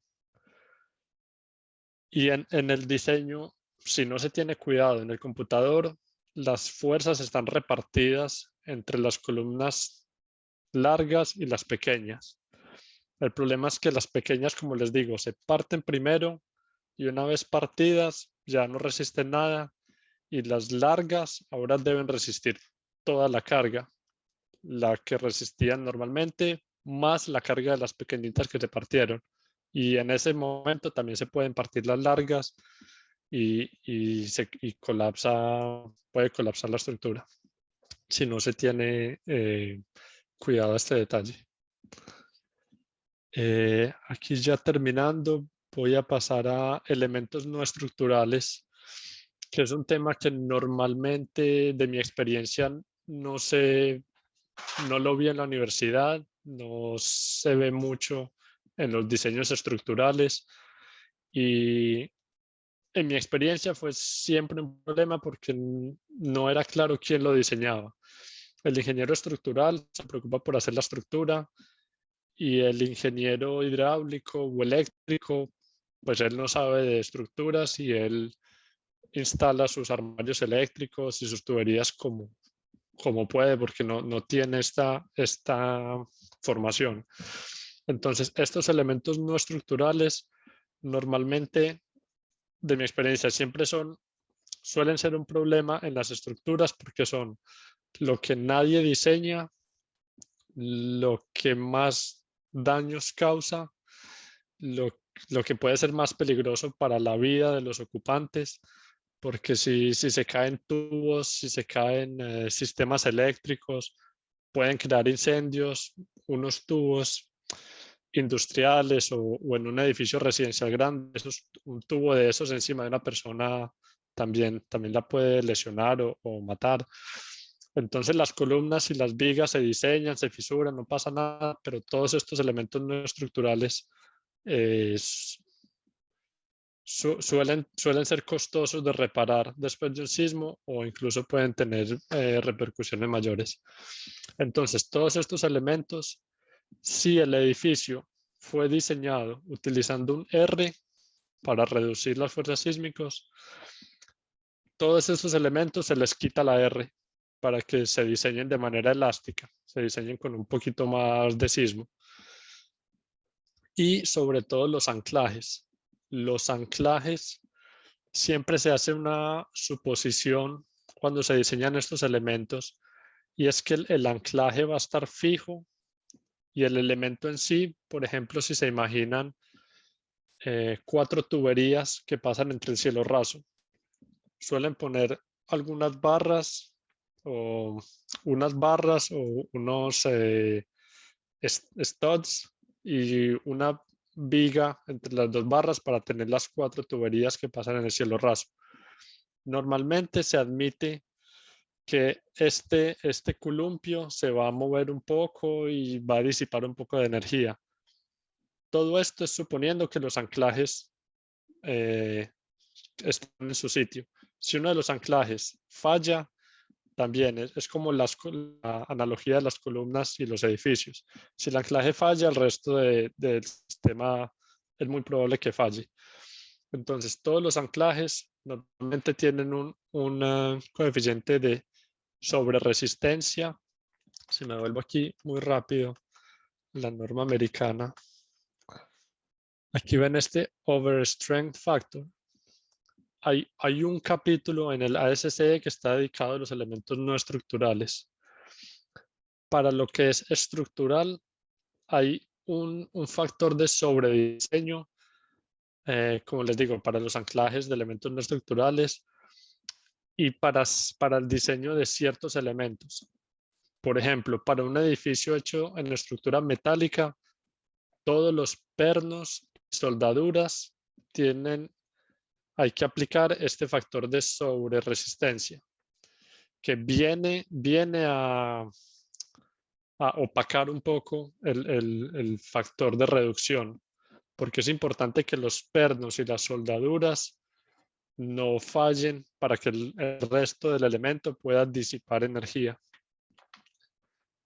Y en el diseño, si no se tiene cuidado en el computador, las fuerzas están repartidas entre las columnas largas y las pequeñas. El problema es que las pequeñas, como les digo, se parten primero y una vez partidas ya no resisten nada, y las largas ahora deben resistir toda la carga, la que resistían normalmente, más la carga de las pequeñitas que se partieron. Y en ese momento también se pueden partir las largas y puede colapsar la estructura si no se tiene cuidado a este detalle. Aquí ya terminando, voy a pasar a elementos no estructurales, que es un tema que normalmente, de mi experiencia, no lo vi en la universidad, no se ve mucho en los diseños estructurales, y en mi experiencia fue siempre un problema porque no era claro quién lo diseñaba. El ingeniero estructural se preocupa por hacer la estructura, y el ingeniero hidráulico o eléctrico, pues él no sabe de estructuras y él instala sus armarios eléctricos y sus tuberías como puede, porque no tiene esta formación. Entonces, estos elementos no estructurales normalmente, de mi experiencia, suelen ser un problema en las estructuras porque son lo que nadie diseña, lo que más daños causa, lo que puede ser más peligroso para la vida de los ocupantes, porque si se caen tubos, si se caen sistemas eléctricos, pueden crear incendios. Unos tubos industriales o en un edificio residencial grande, un tubo de esos encima de una persona también la puede lesionar o matar. Entonces las columnas y las vigas se diseñan, se fisuran, no pasa nada, pero todos estos elementos no estructurales suelen ser costosos de reparar después de un sismo, o incluso pueden tener repercusiones mayores. Entonces, todos estos elementos, si el edificio fue diseñado utilizando un R para reducir las fuerzas sísmicas, todos estos elementos se les quita la R para que se diseñen de manera elástica, se diseñen con un poquito más de sismo. Y sobre todo los anclajes. Los anclajes, siempre se hace una suposición cuando se diseñan estos elementos, y es que el anclaje va a estar fijo y el elemento en sí, por ejemplo, si se imaginan 4 tuberías que pasan entre el cielo raso, suelen poner algunas barras o unos studs y una viga entre las 2 barras para tener las 4 tuberías que pasan en el cielo raso. Normalmente se admite que este columpio se va a mover un poco y va a disipar un poco de energía. Todo esto es suponiendo que los anclajes están en su sitio. Si uno de los anclajes falla, también es como la analogía de las columnas y los edificios. Si el anclaje falla, el resto del sistema es muy probable que falle. Entonces, todos los anclajes normalmente tienen un coeficiente de sobreresistencia. Si me vuelvo aquí muy rápido, la norma americana. Aquí ven este overstrength factor. Hay un capítulo en el ASCE que está dedicado a los elementos no estructurales. Para lo que es estructural, hay un factor de sobrediseño, como les digo, para los anclajes de elementos no estructurales y para el diseño de ciertos elementos. Por ejemplo, para un edificio hecho en estructura metálica, todos los pernos y soldaduras hay que aplicar este factor de sobreresistencia, que viene a opacar un poco el factor de reducción, porque es importante que los pernos y las soldaduras no fallen para que el resto del elemento pueda disipar energía.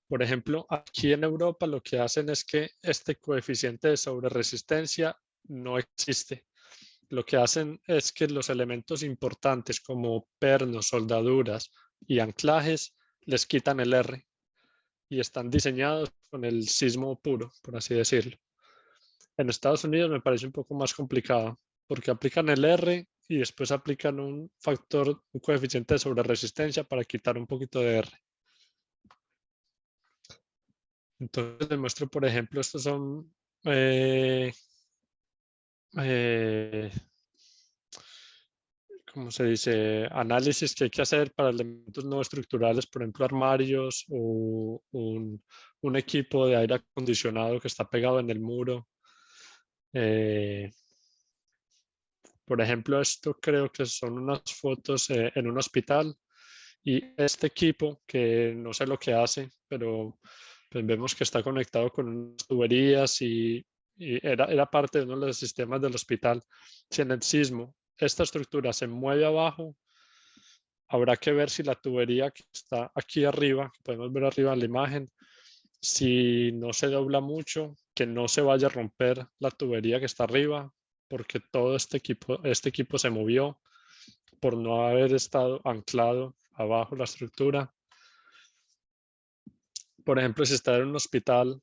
Por ejemplo, aquí en Europa lo que hacen es que este coeficiente de sobreresistencia no existe. Lo que hacen es que los elementos importantes como pernos, soldaduras y anclajes les quitan el R y están diseñados con el sismo puro, por así decirlo. En Estados Unidos me parece un poco más complicado porque aplican el R y después aplican un coeficiente de sobreresistencia para quitar un poquito de R. Entonces les muestro, por ejemplo, estos son ¿cómo se dice? Análisis que hay que hacer para elementos no estructurales, por ejemplo, armarios o un equipo de aire acondicionado que está pegado en el muro. Por ejemplo, esto creo que son unas fotos en un hospital y este equipo, que no sé lo que hace, pero pues vemos que está conectado con unas tuberías y era parte de uno de los sistemas del hospital. Si en el sismo esta estructura se mueve abajo, habrá que ver si la tubería que está aquí arriba, que podemos ver arriba en la imagen, si no se dobla mucho, que no se vaya a romper la tubería que está arriba, porque todo este equipo se movió por no haber estado anclado abajo la estructura. Por ejemplo, si está en un hospital,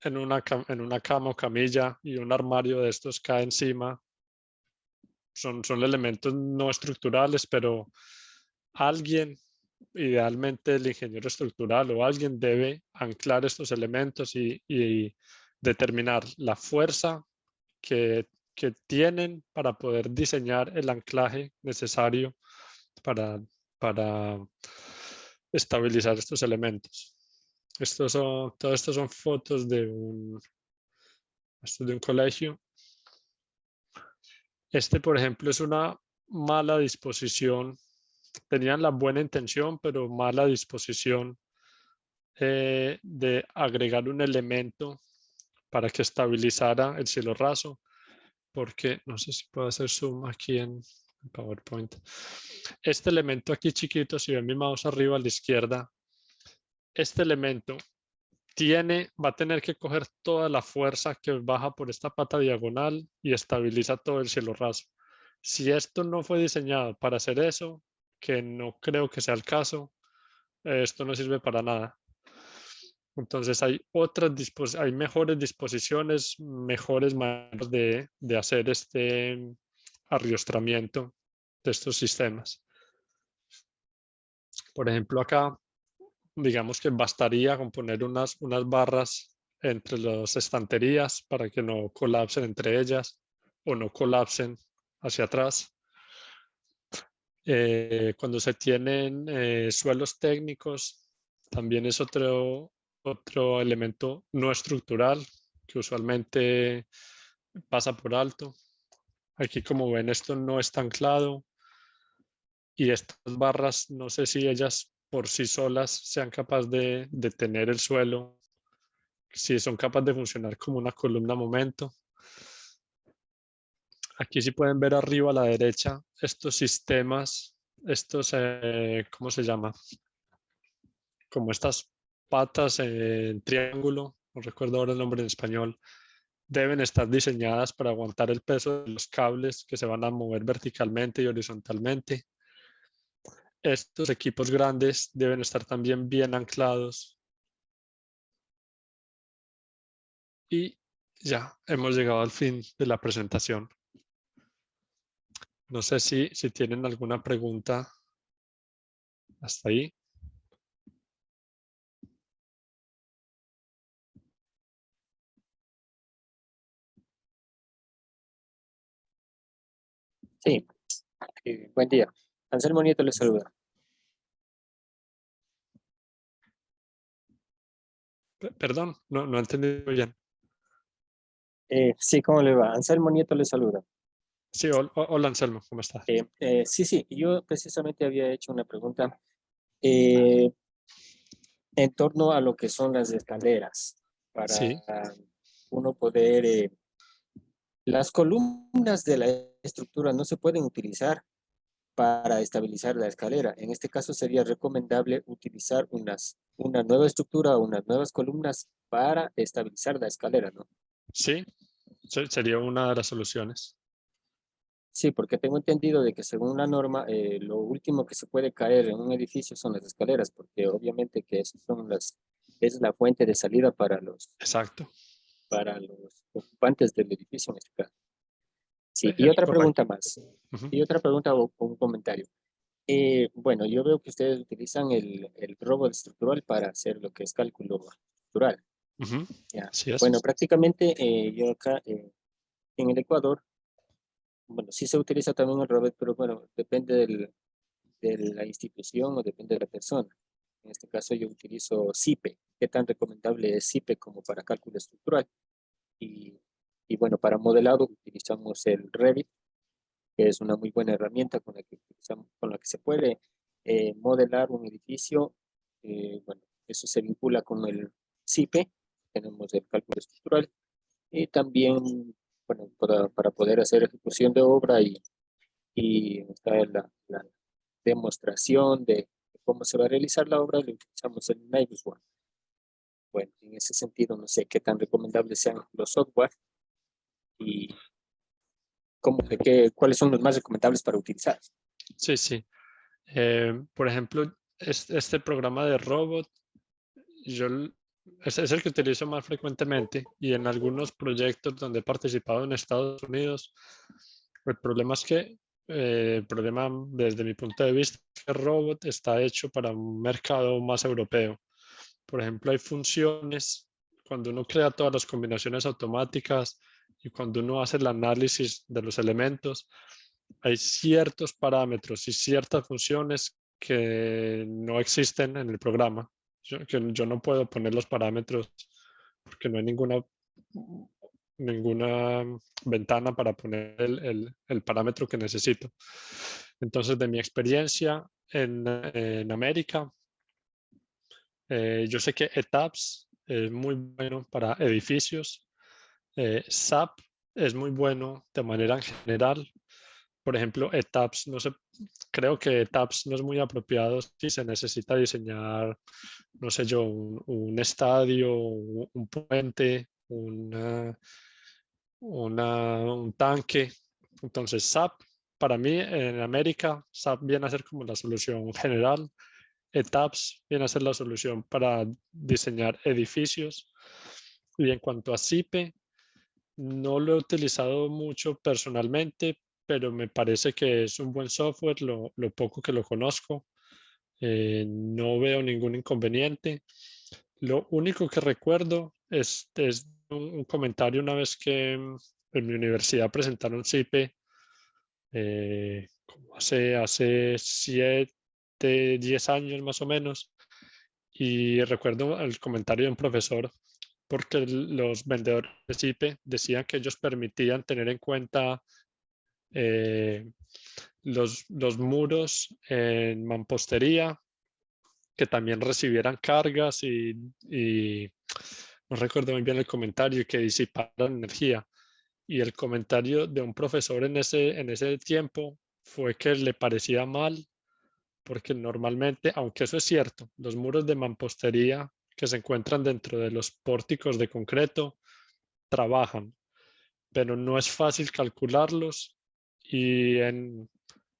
en una cama o camilla y un armario de estos cae encima, son elementos no estructurales, pero alguien, idealmente el ingeniero estructural o alguien, debe anclar estos elementos y determinar la fuerza que tienen para poder diseñar el anclaje necesario para, para estabilizar estos elementos. Todo esto son fotos de un colegio. Este, por ejemplo, es una mala disposición. Tenían la buena intención, pero mala disposición de agregar un elemento para que estabilizara el cielo raso, porque no sé si puedo hacer zoom aquí en PowerPoint. Este elemento aquí chiquito, si ven mi mouse arriba a la izquierda, este elemento va a tener que coger toda la fuerza que baja por esta pata diagonal y estabiliza todo el cielo raso. Si esto no fue diseñado para hacer eso, que no creo que sea el caso, esto no sirve para nada. Entonces hay mejores disposiciones, mejores maneras de hacer este arriostramiento de estos sistemas. Por ejemplo, acá, digamos que bastaría con poner unas barras entre las estanterías para que no colapsen entre ellas o no colapsen hacia atrás. Cuando se tienen suelos técnicos, también es otro elemento no estructural que usualmente pasa por alto. Aquí, como ven, esto no está anclado. y estas barras, no sé si ellas por sí solas sean capaces de tener el suelo, si son capaces de funcionar como una columna a momento. Aquí sí pueden ver arriba a la derecha estos sistemas, estos, ¿cómo se llama? Como estas patas en triángulo, no recuerdo ahora el nombre en español, deben estar diseñadas para aguantar el peso de los cables que se van a mover verticalmente y horizontalmente. Estos equipos grandes deben estar también bien anclados. Y ya hemos llegado al fin de la presentación. No sé si tienen alguna pregunta hasta ahí. Sí, buen día. Anselmo Nieto le saluda. Perdón, no entendí bien. Sí, ¿cómo le va? Anselmo Nieto le saluda. Sí, hola Anselmo, ¿cómo estás? Sí, yo precisamente había hecho una pregunta eh, en torno a lo que son las escaleras para Sí, uno poder, las columnas de la estructura no se pueden utilizar para estabilizar la escalera. En este caso sería recomendable utilizar una nueva estructura o unas nuevas columnas para estabilizar la escalera, ¿no? sí, sería una de las soluciones. Sí, porque tengo entendido de que según la norma, lo último que se puede caer en un edificio son las escaleras, porque obviamente que esas son es la fuente de salida Exacto. para los ocupantes del edificio en este caso. Sí, y Es otra pregunta correcto. más, Ujú, y otra pregunta o un comentario. Bueno, yo veo que ustedes utilizan el robot estructural para hacer lo que es cálculo estructural. ujú, Ya. así es. Bueno, prácticamente yo acá en el Ecuador, bueno, sí se utiliza también el robot, pero bueno, depende de la institución o depende de la persona. En este caso yo utilizo CIPE. ¿Qué tan recomendable es CIPE como para cálculo estructural? Y, y bueno, para modelado utilizamos el Revit, que es una muy buena herramienta con la que se puede modelar un edificio. Bueno, eso se vincula con el CIPE, tenemos el cálculo estructural y también, bueno, para poder hacer ejecución de obra y está la demostración de cómo se va a realizar la obra, lo utilizamos en Navis One. Bueno, en ese sentido, no sé qué tan recomendables sean los software y cuáles son los más recomendables para utilizar. Sí, sí. Por ejemplo, este programa de robot, yo es el que utilizo más frecuentemente y en algunos proyectos donde he participado en Estados Unidos, el problema es que el problema desde mi punto de vista es que el robot está hecho para un mercado más europeo. Por ejemplo, hay funciones, cuando uno crea todas las combinaciones automáticas y cuando uno hace el análisis de los elementos, hay ciertos parámetros y ciertas funciones que no existen en el programa. Yo no puedo poner los parámetros porque no hay ninguna ventana para poner el parámetro que necesito. Entonces, de mi experiencia en América, yo sé que ETABS es muy bueno para edificios. SAP es muy bueno de manera en general. Por ejemplo, ETABS, no sé, creo que ETABS no es muy apropiado si se necesita diseñar, no sé yo, un estadio, un puente, un tanque. Entonces, SAP, para mí en América, SAP viene a ser como la solución general. ETABS viene a ser la solución para diseñar edificios. Y en cuanto a CIPE, no lo he utilizado mucho personalmente, pero me parece que es un buen software, lo poco que lo conozco. No veo ningún inconveniente. Lo único que recuerdo es un comentario una vez que en mi universidad presentaron CIPE, como hace 7, 10 años más o menos, y recuerdo el comentario de un profesor porque los vendedores de CIPE decían que ellos permitían tener en cuenta eh, los muros en mampostería que también recibieran cargas y no recuerdo muy bien el comentario, que disiparan energía. Y el comentario de un profesor en ese tiempo fue que le parecía mal, porque normalmente, aunque eso es cierto, los muros de mampostería que se encuentran dentro de los pórticos de concreto trabajan, pero no es fácil calcularlos. Y en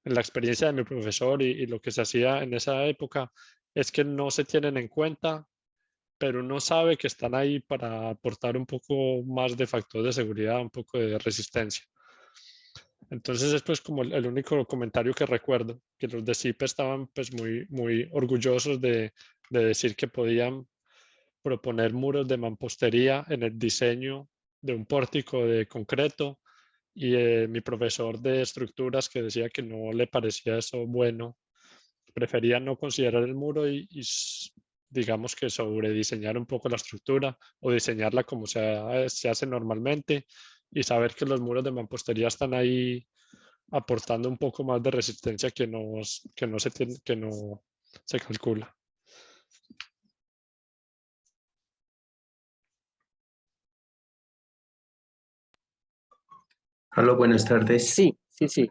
la experiencia de mi profesor y lo que se hacía en esa época es que no se tienen en cuenta, pero uno sabe que están ahí para aportar un poco más de factor de seguridad, un poco de resistencia. Entonces es pues como el único comentario que recuerdo, que los de CIPE estaban pues muy orgullosos de decir que podían proponer muros de mampostería en el diseño de un pórtico de concreto, y mi profesor de estructuras que decía que no le parecía eso bueno, prefería no considerar el muro digamos que sobrediseñar un poco la estructura o diseñarla como se hace normalmente, y saber que los muros de mampostería están ahí aportando un poco más de resistencia que no se calcula. Aló, buenas tardes. Sí, sí, sí.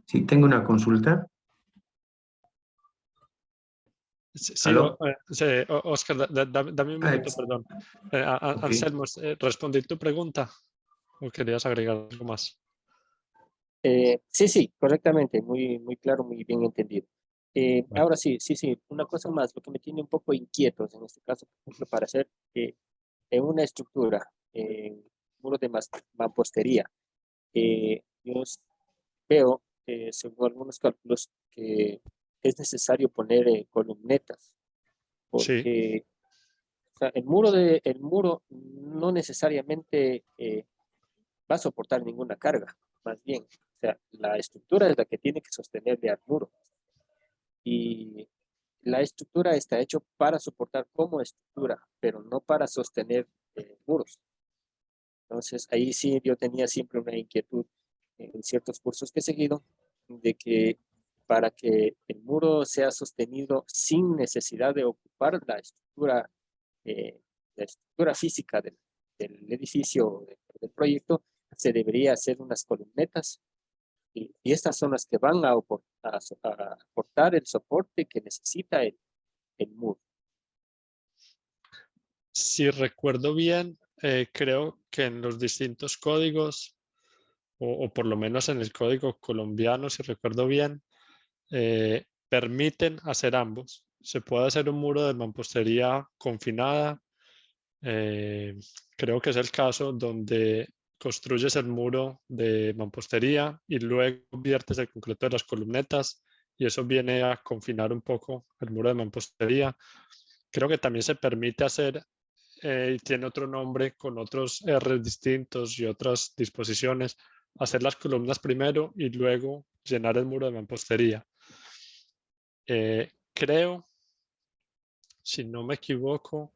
Sí, tengo una consulta. Sí, ¿Aló? Oscar, dame un Ah, minuto, perdón. ok. Anselmo, ¿respondí tu pregunta o querías agregar algo más? Sí, sí, correctamente, muy claro, muy bien entendido. Bueno, Ahora sí, sí, sí, una cosa más, lo que me tiene un poco inquietos en este caso, por ejemplo, para hacer en una estructura, muro de mampostería, yo veo, según algunos cálculos, que es necesario poner columnetas, sí, porque o sea, el muro no necesariamente va a soportar ninguna carga, más bien. O sea, la estructura es la que tiene que sostenerle al muro. Y la estructura está hecha para soportar como estructura, pero no para sostener muros. Entonces, ahí sí yo tenía siempre una inquietud en ciertos cursos que he seguido, de que para que el muro sea sostenido sin necesidad de ocupar la estructura física del edificio, del proyecto, se debería hacer unas columnetas y estas son las que van a aportar el soporte que necesita el muro. si recuerdo bien, creo que en los distintos códigos, o por lo menos en el código colombiano, si recuerdo bien, permiten hacer ambos. Se puede hacer un muro de mampostería confinada. eh, Creo que es el caso donde construyes el muro de mampostería y luego viertes el concreto de las columnetas, y eso viene a confinar un poco el muro de mampostería. Creo que también se permite hacer, y tiene otro nombre con otros R distintos y otras disposiciones, hacer las columnas primero y luego llenar el muro de mampostería. Creo, si no me equivoco,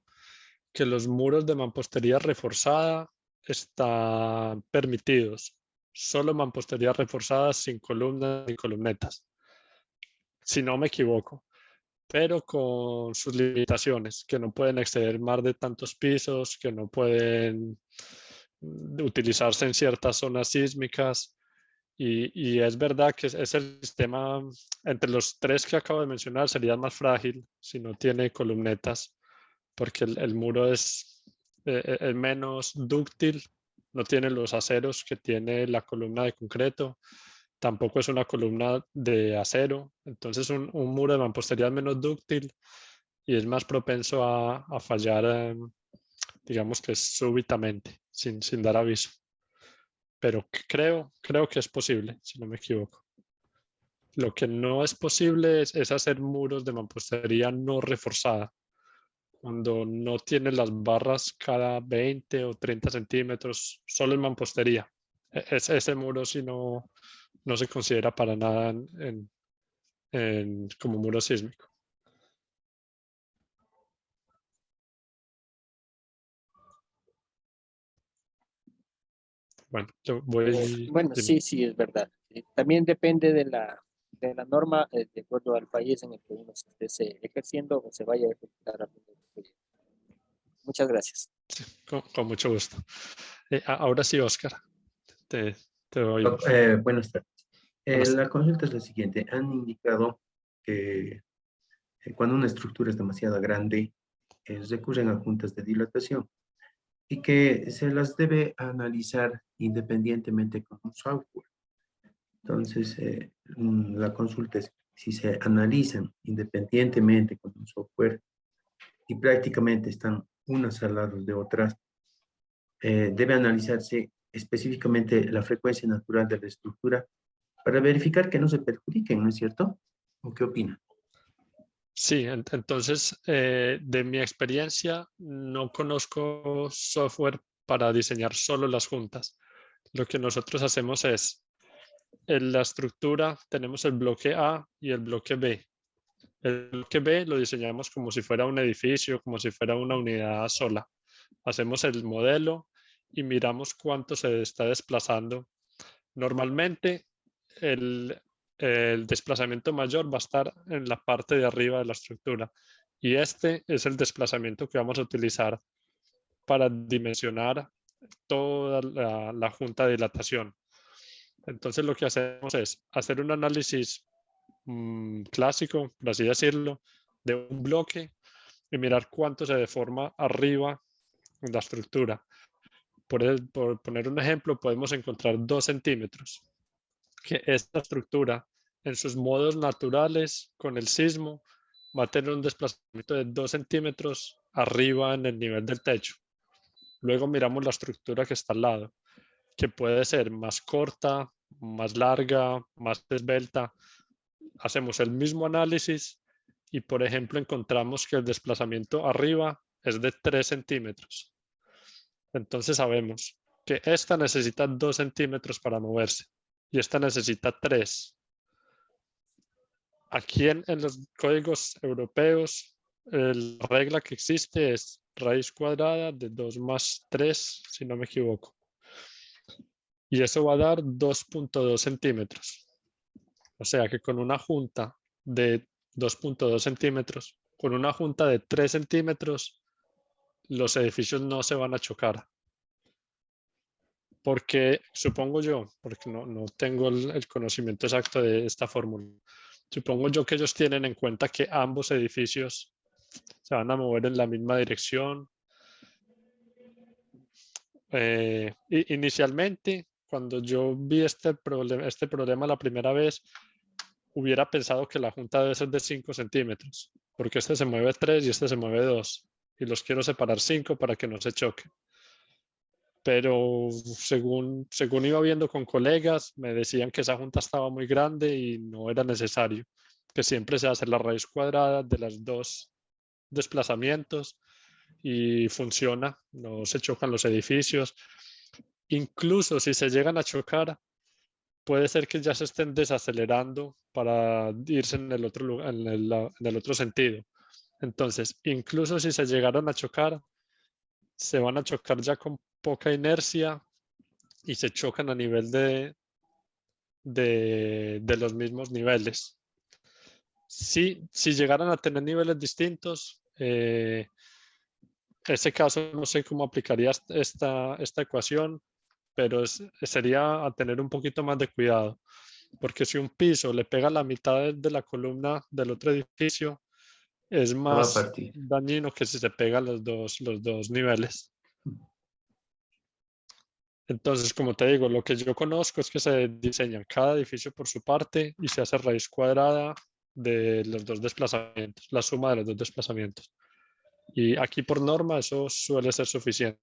que los muros de mampostería reforzada están permitidos. Solo mampostería reforzada sin columnas ni columnetas, si no me equivoco, pero con sus limitaciones, que no pueden exceder más de tantos pisos, que no pueden utilizarse en ciertas zonas sísmicas. Y es verdad que es el sistema, entre los tres que acabo de mencionar, sería más frágil si no tiene columnetas, porque el muro es menos dúctil, no tiene los aceros que tiene la columna de concreto, tampoco es una columna de acero. Entonces un muro de mampostería es menos dúctil y es más propenso a fallar, digamos que súbitamente, sin dar aviso. Pero creo que es posible, si no me equivoco. Lo que no es posible es hacer muros de mampostería no reforzada, cuando no tiene las barras cada 20 o 30 centímetros, solo en mampostería. Ese muro sí no se considera para nada como muro sísmico. Bueno, yo voy. Bueno, Dime. sí, sí, es verdad. También depende de la norma, de acuerdo al país en el que uno se esté ejerciendo o se vaya a ejecutar algún proyecto. Muchas gracias. Sí, con mucho gusto. Ahora sí, Oscar, te, te oímos. Buenas tardes. Buenas La consulta es la siguiente. Han indicado que cuando una estructura es demasiado grande, recurren a juntas de dilatación y que se las debe analizar independientemente con un software. Entonces, la consulta es si se analizan independientemente con un software y prácticamente están unas al lado de otras, debe analizarse específicamente la frecuencia natural de la estructura para verificar que no se perjudiquen, ¿no es cierto? ¿O qué opina? Sí, entonces, de mi experiencia, no conozco software para diseñar solo las juntas. Lo que nosotros hacemos es, en la estructura tenemos el bloque A y el bloque B. El bloque B lo diseñamos como si fuera un edificio, como si fuera una unidad sola. Hacemos el modelo y miramos cuánto se está desplazando. Normalmente, el desplazamiento mayor va a estar en la parte de arriba de la estructura y este es el desplazamiento que vamos a utilizar para dimensionar toda la junta de dilatación. Entonces lo que hacemos es hacer un análisis clásico, por así decirlo, de un bloque y mirar cuánto se deforma arriba en la estructura. Por poner un ejemplo, podemos encontrar 2 centímetros. Que esta estructura en sus modos naturales con el sismo va a tener un desplazamiento de 2 centímetros arriba en el nivel del techo. Luego miramos la estructura que está al lado, que puede ser más corta, más larga, más esbelta. Hacemos el mismo análisis y, por ejemplo, encontramos que el desplazamiento arriba es de 3 centímetros. Entonces sabemos que esta necesita 2 centímetros para moverse y esta necesita 3. Aquí en los códigos europeos, la regla que existe es raíz cuadrada de 2 más 3, si no me equivoco. Y eso va a dar 2.2 centímetros. O sea que con una junta de 2.2 centímetros, con una junta de 3 centímetros, los edificios no se van a chocar. Porque supongo yo, porque no tengo el conocimiento exacto de esta fórmula, supongo yo que ellos tienen en cuenta que ambos edificios se van a mover en la misma dirección. Inicialmente, cuando yo vi este problema la primera vez, hubiera pensado que la junta debe ser de 5 centímetros, porque este se mueve 3 y este se mueve 2, y los quiero separar 5 para que no se choquen. Pero según iba viendo con colegas, me decían que esa junta estaba muy grande y no era necesario, que siempre se hace la raíz cuadrada de los 2 desplazamientos y funciona, no se chocan los edificios. Incluso si se llegan a chocar, puede ser que ya se estén desacelerando para irse en el otro lugar, en el otro sentido. Entonces, incluso si se llegaron a chocar, se van a chocar ya con poca inercia y se chocan a nivel de los mismos niveles. Si llegaran a tener niveles distintos, en ese caso no sé cómo aplicaría esta ecuación, pero sería a tener un poquito más de cuidado, porque si un piso le pega la mitad de la columna del otro edificio, es No va a más partir. dañino que si se pegan los dos niveles. Entonces, como te digo, lo que yo conozco es que se diseña cada edificio por su parte y se hace raíz cuadrada de los 2 desplazamientos, la suma de los 2 desplazamientos. Y aquí por norma eso suele ser suficiente.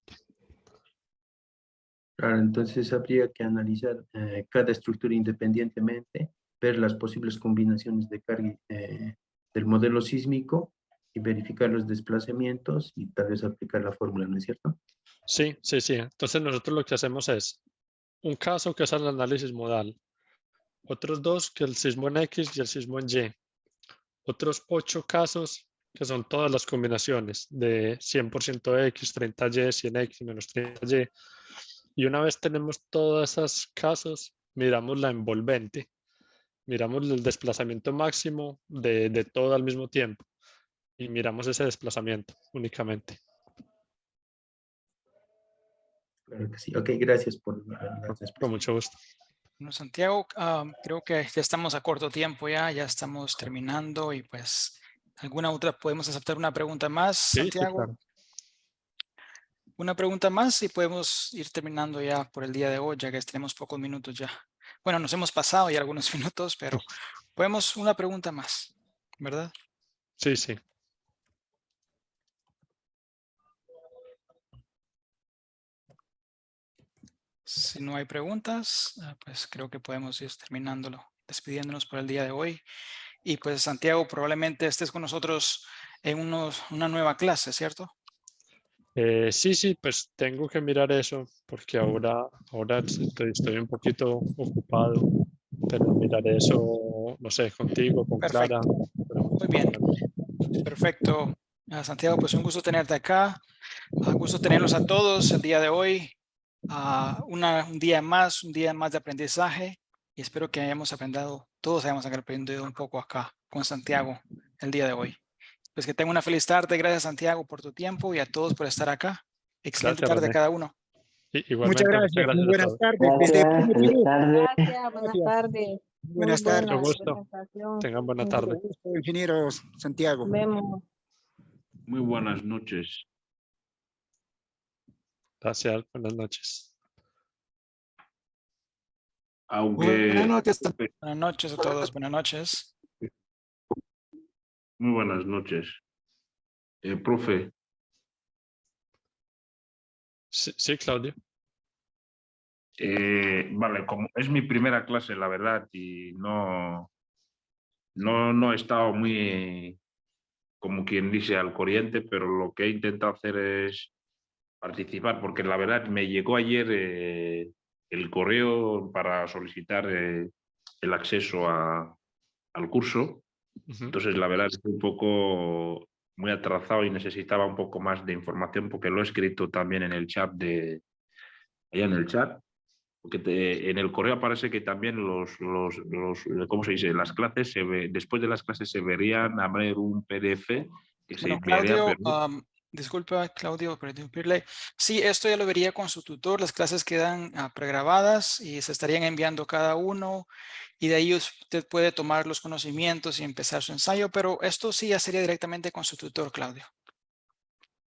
Claro, entonces habría que analizar cada estructura independientemente, ver las posibles combinaciones de carga del modelo sísmico y verificar los desplazamientos y tal vez aplicar la fórmula, ¿no es cierto? Sí. Entonces nosotros lo que hacemos es un caso que es el análisis modal, otros 2 que el sismo en X y el sismo en Y, otros 8 casos que son todas las combinaciones de 100% X, 30Y, 100X, menos 30Y. Y una vez tenemos todos esos casos, miramos la envolvente, miramos el desplazamiento máximo de todo al mismo tiempo y miramos ese desplazamiento únicamente. Claro que sí. Ok, gracias por las Con respuestas. mucho gusto. Bueno, Santiago, creo que ya estamos a corto tiempo ya estamos terminando y pues alguna otra, podemos aceptar una pregunta más, Sí, sí, Santiago. claro. Una pregunta más y podemos ir terminando ya por el día de hoy, ya que tenemos pocos minutos ya. Bueno, nos hemos pasado ya algunos minutos, pero podemos una pregunta más, ¿verdad? Sí, sí. Si no hay preguntas, pues creo que podemos ir terminándolo, despidiéndonos por el día de hoy. Y pues Santiago, probablemente estés con nosotros en una nueva clase, ¿cierto? Sí, sí, pues tengo que mirar eso porque ahora estoy un poquito ocupado, pero miraré eso, no sé, contigo, con Clara. Perfecto. pero- Muy bien. Perfecto. Santiago, pues un gusto tenerte acá. Gusto tenerlos a todos el día de hoy. Un día más de aprendizaje y espero que todos hayamos aprendido un poco acá con Santiago el día de hoy. Pues que tenga una feliz tarde. Gracias, Santiago, por tu tiempo y a todos por estar acá. Excelente Gracias, tarde a René. cada uno. Igualmente, muchas Muy gracias a buenas todos. tardes. Gracias, feliz tarde. Gracias, buenas Gracias. tardes. Muy Muy buenas tardes. Mucho buena gusto. presentación. Tengan buena Mucho tarde. Gusto, ingeniero Santiago. Vemos. Muy buenas noches. Gracias, buenas noches. Aunque Buenas noches. Buenas noches a todos. Buenas noches. muy buenas noches. Profe, Sí, Claudio. vale, como es mi primera clase, la verdad, y no he estado muy, como quien dice, al corriente, pero lo que he intentado hacer es participar, porque la verdad me llegó ayer el correo para solicitar el acceso al curso. Ujú. Entonces, la verdad, estoy un poco muy atrasado y necesitaba un poco más de información porque lo he escrito también en el chat allá en el chat, porque en el correo aparece que también ¿cómo se dice? Las clases, después de las clases se verían a ver un PDF que se Bueno, enviaría, Claudio, pero disculpa, Claudio, por interrumpirle. Sí, esto ya lo vería con su tutor. Las clases quedan pregrabadas y se estarían enviando cada uno. Y de ahí usted puede tomar los conocimientos y empezar su ensayo, pero esto sí ya sería directamente con su tutor, Claudio.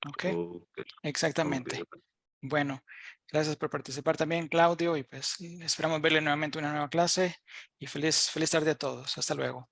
¿Ok? ok, Exactamente. ok. Bueno, gracias por participar también, Claudio, y pues esperamos verle nuevamente en una nueva clase y feliz tarde a todos. Hasta luego.